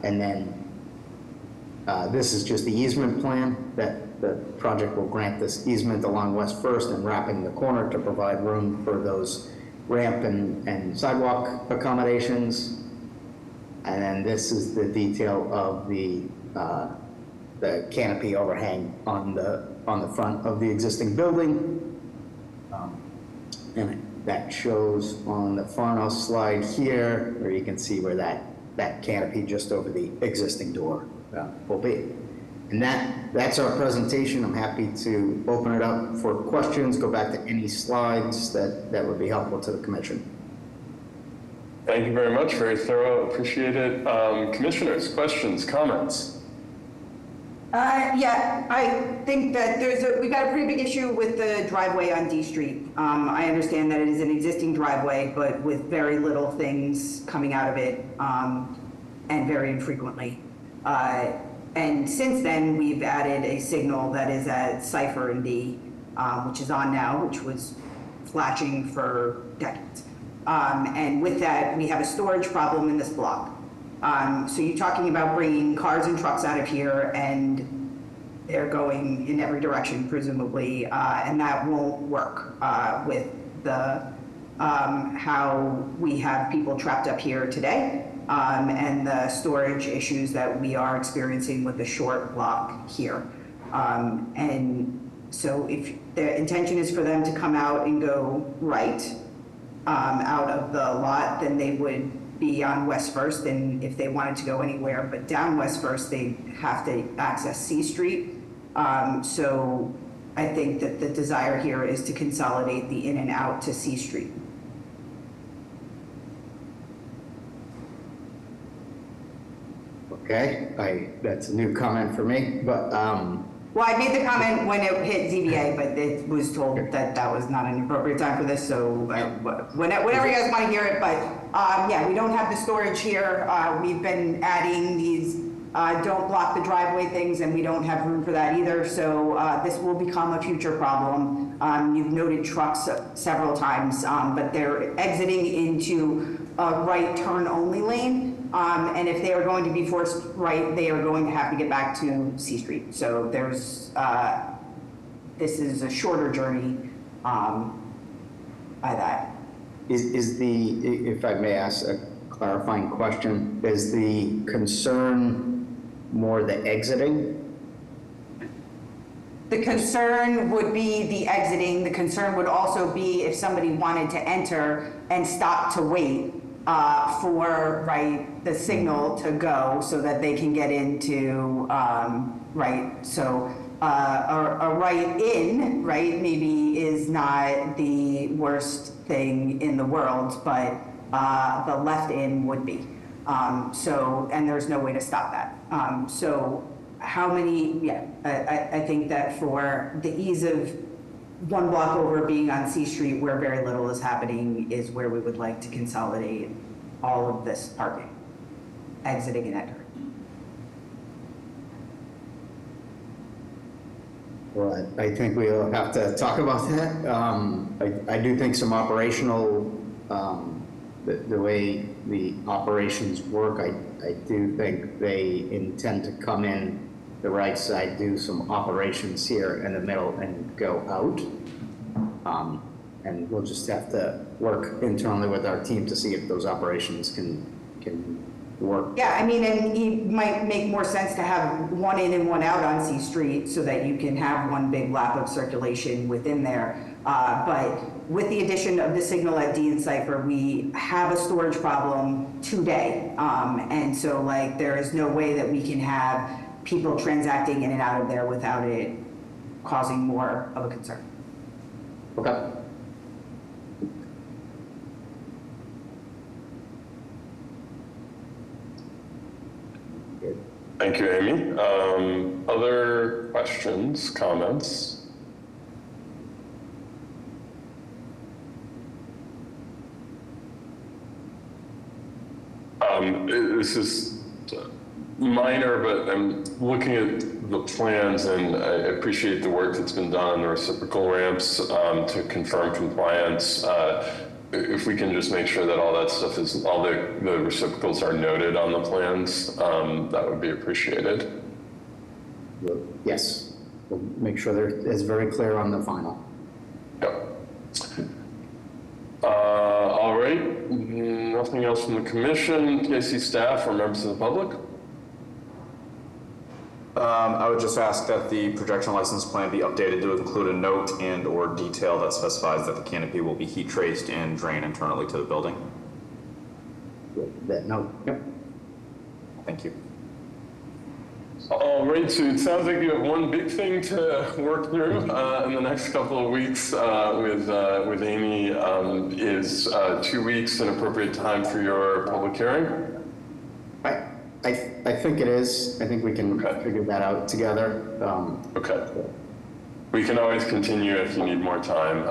And then this is just the easement plan that the project will grant this easement along West First and wrapping the corner to provide room for those ramp and sidewalk accommodations. And then this is the detail of the canopy overhang on the front of the existing building. And that shows on the farmhouse slide here, where you can see where that canopy just over the existing door will be. And that's our presentation. I'm happy to open it up for questions, go back to any slides that would be helpful to the commission. Thank you very much. Very thorough. Appreciate it. Commissioners, questions, comments? Yeah, I think that we've got a pretty big issue with the driveway on D Street. I understand that it is an existing driveway, but with very little things coming out of it, and very infrequently. And since then, we've added a signal that is at Cipher and D, which is on now, which was flashing for decades. And with that, we have a storage problem in this block. So you're talking about bringing cars and trucks out of here, and they're going in every direction, presumably, and that won't work with the how we have people trapped up here today, and the storage issues that we are experiencing with the short block here. And so if the intention is for them to come out and go right out of the lot, then they would be on West First, and if they wanted to go anywhere but down West First, they have to access C Street. So I think that the desire here is to consolidate the in and out to C Street. Okay, that's a new comment for me, but, Well, I made the comment when it hit ZBA, but it was told that that was not an appropriate time for this, so whenever you guys want to hear it, but yeah, we don't have the storage here. We've been adding these don't block the driveway things, and we don't have room for that either, so this will become a future problem. You've noted trucks several times, but they're exiting into a right turn only lane. And if they are going to be forced right, they are going to have to get back to C Street. So there's, this is a shorter journey by that. is the, if I may ask a clarifying question, is the concern more the exiting? The concern would be the exiting. The concern would also be if somebody wanted to enter and stop to wait for, right, the signal to go so that they can get into, right, so a right in, right, maybe is not the worst thing in the world, but the left in would be. So, and there's no way to stop that. So how many, yeah, I think that for the ease of one block over being on C Street where very little is happening is where we would like to consolidate all of this parking, exiting and entering. Well, I think we'll have to talk about that. I do think some operational, the way the operations work, I do think they intend to come in the right side, do some operations here in the middle and go out. And we'll just have to work internally with our team to see if those operations can work. Yeah, I mean, and it might make more sense to have one in and one out on C Street so that you can have one big lap of circulation within there. But with the addition of the signal at D and Cipher, we have a storage problem today. And so like, there is no way that we can have people transacting in and out of there without it causing more of a concern. Okay. Thank you, Amy. Other questions, comments? This is minor, but I'm looking at the plans and I appreciate the work that's been done on the reciprocal ramps to confirm compliance. If we can just make sure that all that stuff is, all the reciprocals are noted on the plans, that would be appreciated. Yes, we'll make sure it's very clear on the final. Yep. All right, nothing else from the commission, PIC staff or members of the public? I would just ask that the projection license plan be updated to include a note and or detail that specifies that the canopy will be heat traced and drain internally to the building. That note, yep. Thank you. All right, so it sounds like you have one big thing to work through in the next couple of weeks with Amy. Is 2 weeks an appropriate time for your public hearing? I think it is. I think we can figure that out together. Okay. We can always continue if you need more time,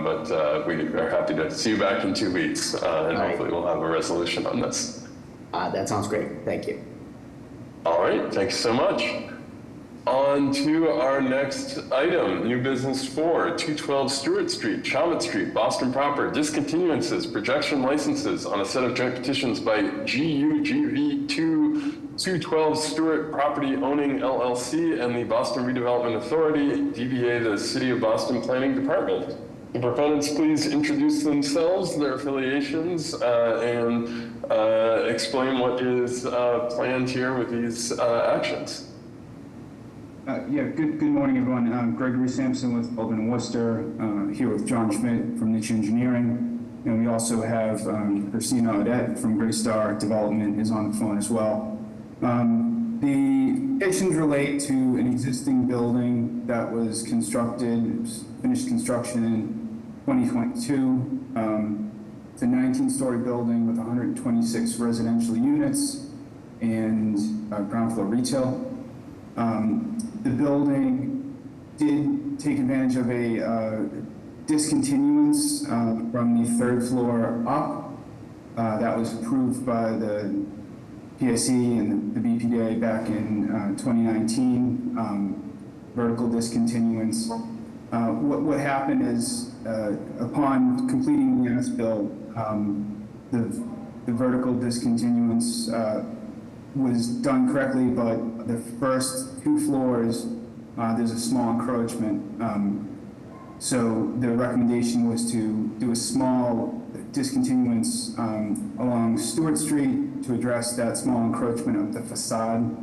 but we are happy to see you back in 2 weeks, and hopefully we'll have a resolution on this. That sounds great. Thank you. All right, thanks so much. On to our next item, new business 4, 212 Stewart Street, Chalmette Street, Boston proper, discontinuances, projection licenses on a set of joint petitions by GUGV 212 Stewart Property Owning LLC and the Boston Redevelopment Authority, DBA the City of Boston Planning Department. The proponents please introduce themselves, their affiliations, and explain what is planned here with these actions. Yeah, good morning, everyone. I'm Gregory Sampson with Baldwin & Worcester, here with John Schmidt from Niche Engineering. And we also have Christina Odette from Greystar Development is on the phone as well. The petitions relate to an existing building that was constructed, finished construction in 2022. It's a 19-story building with 126 residential units. and ground floor retail. The building did take advantage of a discontinuance from the third floor up. That was approved by the PSC and the BPDA back in 2019, vertical discontinuance. What happened is, upon completing the as-built, the vertical discontinuance was done correctly, but the first 2 floors, there's a small encroachment. So the recommendation was to do a small discontinuance along Stewart Street to address that small encroachment of the facade.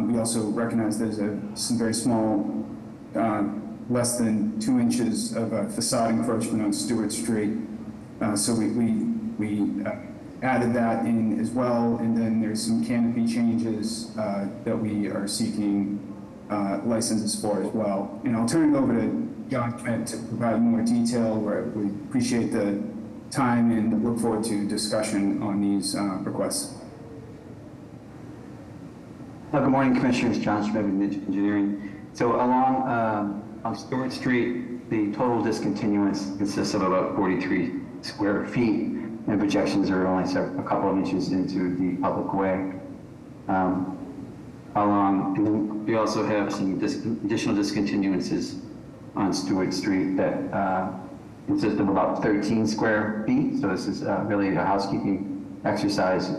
We also recognize there's some very small, less than 2 inches of facade encroachment on Stewart Street. So we added that in as well, and then there's some canopy changes that we are seeking licenses for as well. And I'll turn it over to John Schmidt to provide more detail, where we appreciate the time and look forward to discussion on these requests. Good morning, Commissioners. John Schmidt with Niche Engineering. So along on Stewart Street, the total discontinuance consists of about 43 square feet, and projections are only a couple of inches into the public way. And then we also have some additional discontinuances on Stewart Street that consist of about 13 square feet. So this is really a housekeeping exercise,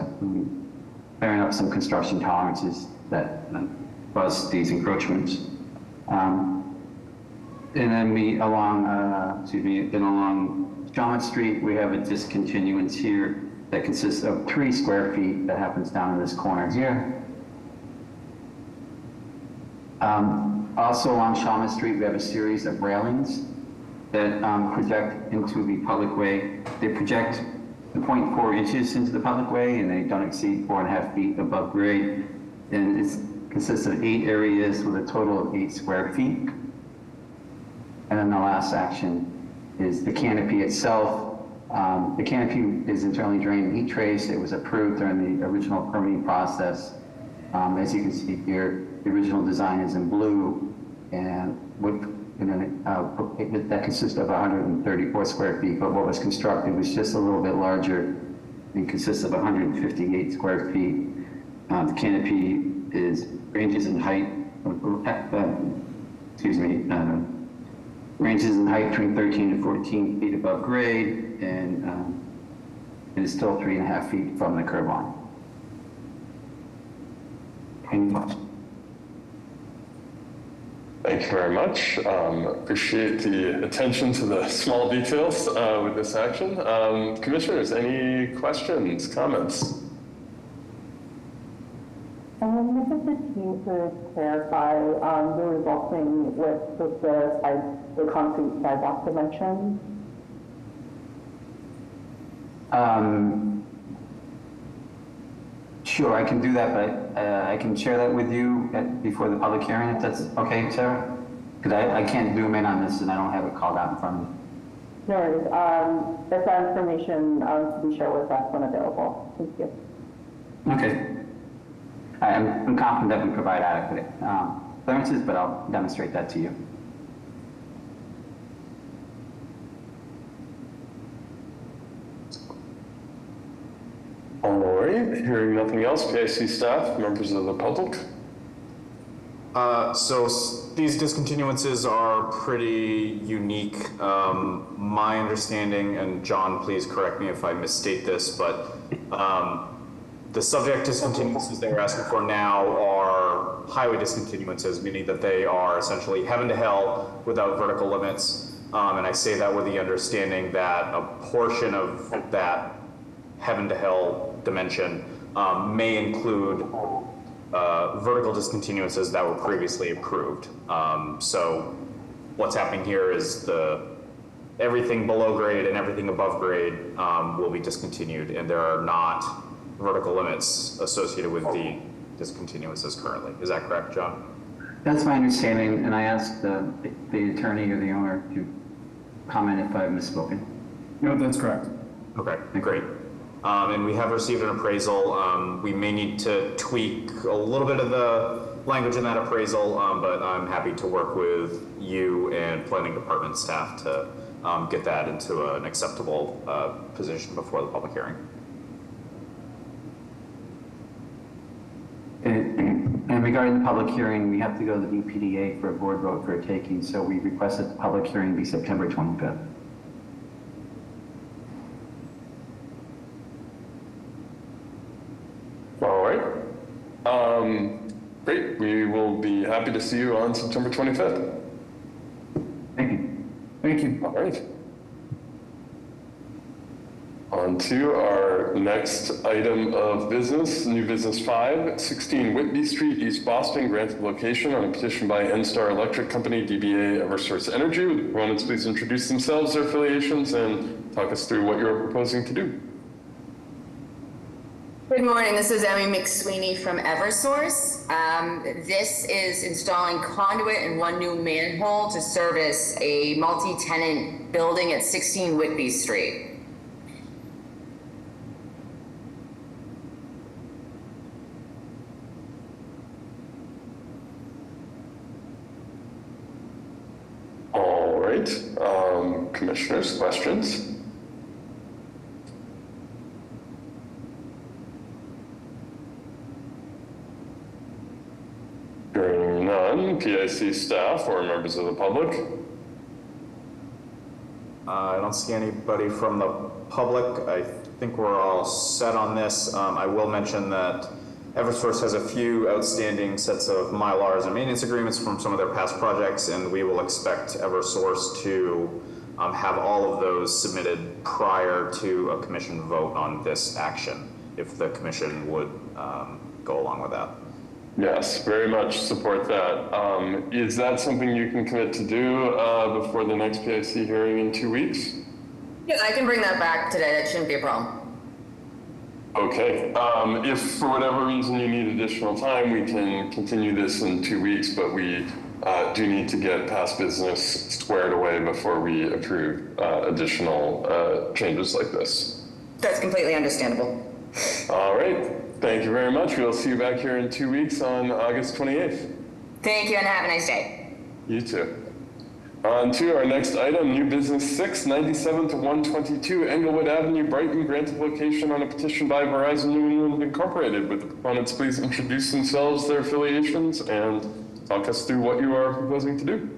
clearing up some construction tolerances that cause these encroachments. And then along John Street, we have a discontinuance here that consists of 3 square feet that happens down in this corner here. Also along Shaman Street, we have a series of railings that project into the public way. They project 0.4 inches into the public way, and they don't exceed 4.5 feet above grade. And it consists of 8 areas with a total of 8 square feet. And then the last section is the canopy itself. The canopy is internally drained heat trace. It was approved during the original permitting process. As you can see here, the original design is in blue, and that consists of 134 square feet, but what was constructed was just a little bit larger and consists of 158 square feet. The canopy ranges in height between 13 to 14 feet above grade, and it is still 3.5 feet from the curb line. Any questions? Thank you very much. Appreciate the attention to the small details with this action. Commissioners, any questions, comments? If the team could clarify the resulting width of the concrete sidewalk dimensions. Sure, I can do that, but I can share that with you before the public hearing, if that's okay, Sarah? Because I can't zoom in on this and I don't have it called out in front of me. No worries. If that information to be shared with us when available. Thank you. Okay. I'm confident that we provide adequate clearances, but I'll demonstrate that to you. All right, hearing nothing else, PIC staff, members of the public? So these discontinuances are pretty unique. My understanding, and John, please correct me if I misstate this, but the subject discontinuances they're asking for now are highway discontinuances, meaning that they are essentially heaven to hell without vertical limits. And I say that with the understanding that a portion of that heaven to hell dimension may include vertical discontinuances that were previously approved. So what's happening here is everything below grade and everything above grade will be discontinued, and there are not vertical limits associated with the discontinuances currently. Is that correct, John? That's my understanding, and I asked the attorney or the owner to comment if I've misspoken. No, that's correct. Okay, great. and we have received an appraisal. We may need to tweak a little bit of the language in that appraisal, but I'm happy to work with you and planning department staff to get that into an acceptable position before the public hearing. And regarding the public hearing, we have to go to the BPDA for a board vote for a taking, so we requested the public hearing be September 25th. All right. Great. We will be happy to see you on September 25th. Thank you. Thank you. All right. On to our next item of business, new business 5, 16 Whitby Street, East Boston, granted location on a petition by NSTAR Electric Company, DBA Eversource Energy. Would the proponents please introduce themselves, their affiliations, and talk us through what you're proposing to do? Good morning, this is Emmy McSweeney from Eversource. This is installing conduit and one new manhole to service a multi-tenant building at 16 Whitby Street. All right, commissioners, questions? Hearing none, PIC staff or members of the public? I don't see anybody from the public. I think we're all set on this. I will mention that Eversource has a few outstanding sets of Mylars and maintenance agreements from some of their past projects, and we will expect Eversource to have all of those submitted prior to a commission vote on this action, if the commission would go along with that. Yes, very much support that. Is that something you can commit to do before the next PIC hearing in 2 weeks? Yeah, I can bring that back today. That shouldn't be a problem. Okay. If for whatever reason you need additional time, we can continue this in 2 weeks, but we do need to get past business squared away before we approve additional changes like this. That's completely understandable. All right. Thank you very much. We'll see you back here in 2 weeks on August 28th. Thank you and have a nice day. You too. On to our next item, new business 6, 97 to 122 Englewood Avenue, Brighton, granted location on a petition by Verizon New England Incorporated. Would the proponents please introduce themselves, their affiliations, and talk us through what you are proposing to do?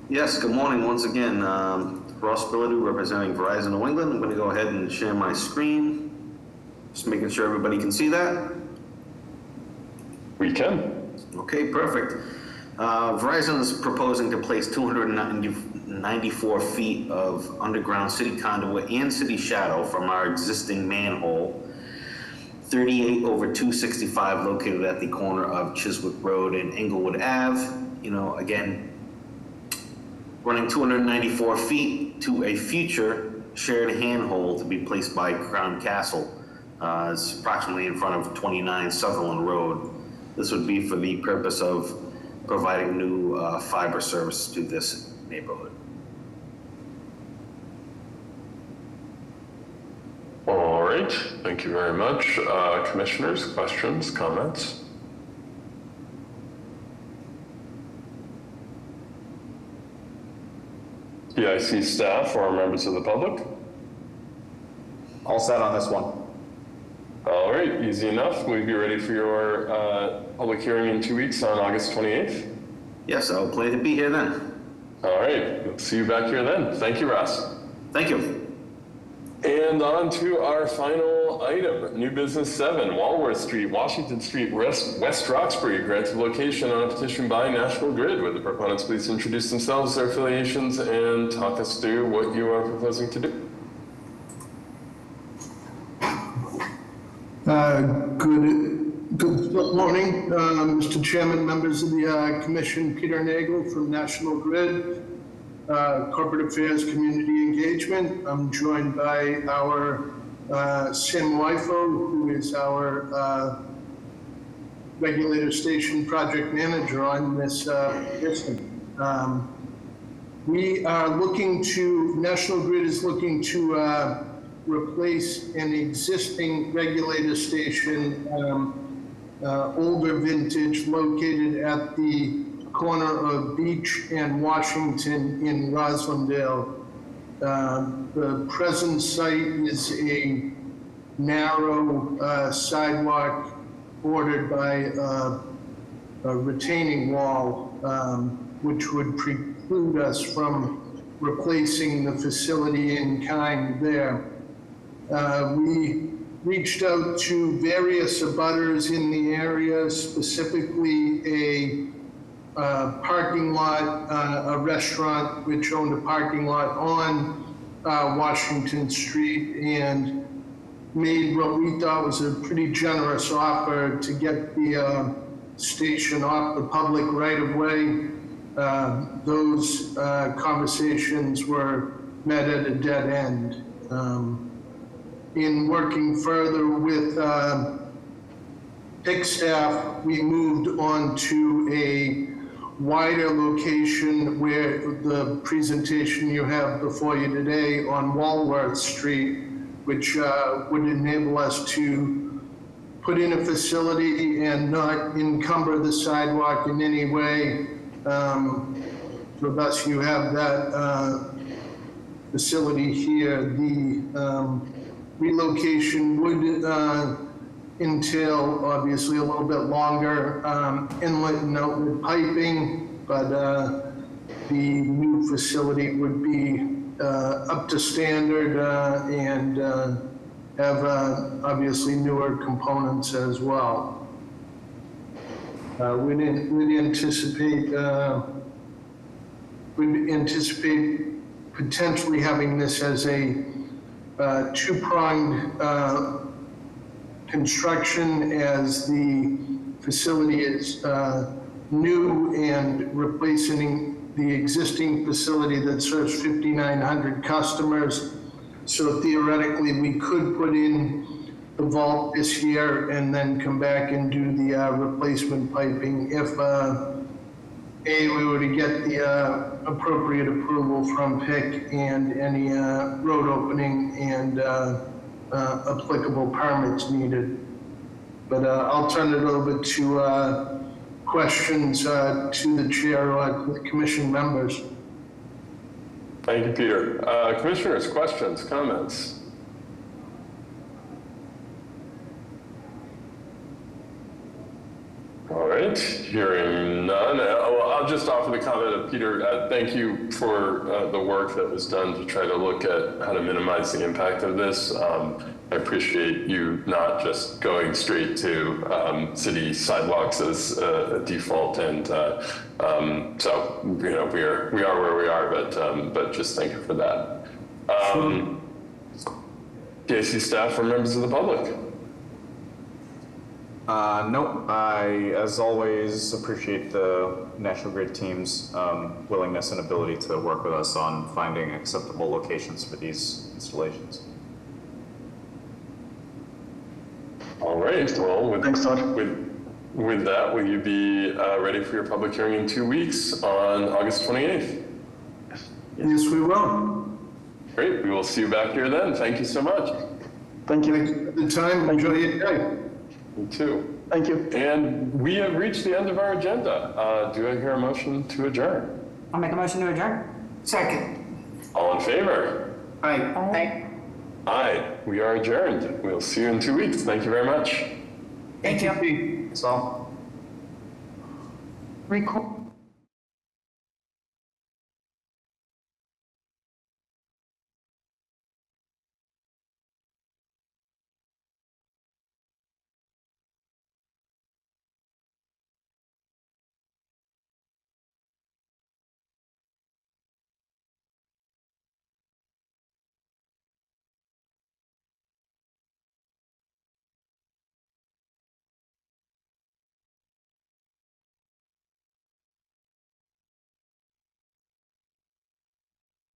Yes, good morning once again. Ross Billadu representing Verizon New England. I'm going to go ahead and share my screen. Just making sure everybody can see that. We can. Okay, perfect. Verizon is proposing to place 294 feet of underground city conduit and city shadow from our existing manhole, 38 over 265, located at the corner of Chiswick Road and Englewood Ave. You know, again, running 294 feet to a future shared handhold to be placed by Crown Castle. It's approximately in front of 29 Sutherland Road. This would be for the purpose of providing new fiber service to this neighborhood. All right, thank you very much. Commissioners, questions, comments? PIC staff or members of the public? All set on this one. All right, easy enough. Will you be ready for your public hearing in 2 weeks on August 28th? Yes, I'll plan to be here then. All right, we'll see you back here then. Thank you, Ross. Thank you. And on to our final item, new business 7, Walworth Street, Washington Street, West Roxbury, granted location on a petition by National Grid. Would the proponents please introduce themselves, their affiliations, and talk us through what you are proposing to do? Good morning, Mr. Chairman, members of the Commission. Peter Nagel from National Grid, Corporate Affairs Community Engagement. I'm joined by our Sam Wifo, who is our regulator station project manager on this petition. We are looking to, National Grid is looking to replace an existing regulator station, older vintage, located at the corner of Beach and Washington in Roslindale. The present site is a narrow sidewalk bordered by a retaining wall, which would preclude us from replacing the facility in kind there. We reached out to various abutters in the area, specifically a parking lot, a restaurant which owned a parking lot on Washington Street, and made what we thought was a pretty generous offer to get the station off the public right of way. Those conversations were met at a dead end. In working further with PIC staff, we moved on to a wider location where the presentation you have before you today on Walworth Street, which would enable us to put in a facility and not encumber the sidewalk in any way. So thus you have that facility here. The relocation would entail obviously a little bit longer inlet and outlet piping, but the new facility would be up to standard and have obviously newer components as well. We'd anticipate potentially having this as a two-pronged construction, as the facility is new and replacing the existing facility that serves 5,900 customers. So theoretically, we could put in the vault this year and then come back and do the replacement piping if we were to get the appropriate approval from PIC and any road opening and applicable permits needed. But I'll turn it over to questions to the chair or to the commission members. Thank you, Peter. Commissioners, questions, comments? All right, hearing none. I'll just offer the comment of Peter. Thank you for the work that was done to try to look at how to minimize the impact of this. I appreciate you not just going straight to city sidewalks as a default, and so we are where we are. But just thank you for that. PIC staff or members of the public. No, I, as always, appreciate the National Grid team's willingness and ability to work with us on finding acceptable locations for these installations. All right, well, with that, will you be ready for your public hearing in 2 weeks on August 28th? Yes, we will. Great, we will see you back here then. Thank you so much. Thank you. Thank you for the time. Enjoy your day. You too. Thank you. And we have reached the end of our agenda. Do I hear a motion to adjourn? I'll make a motion to adjourn. Second. All in favor? Aye. Aye. Aye. We are adjourned. We'll see you in 2 weeks. Thank you very much. Thank you. That's all. Record.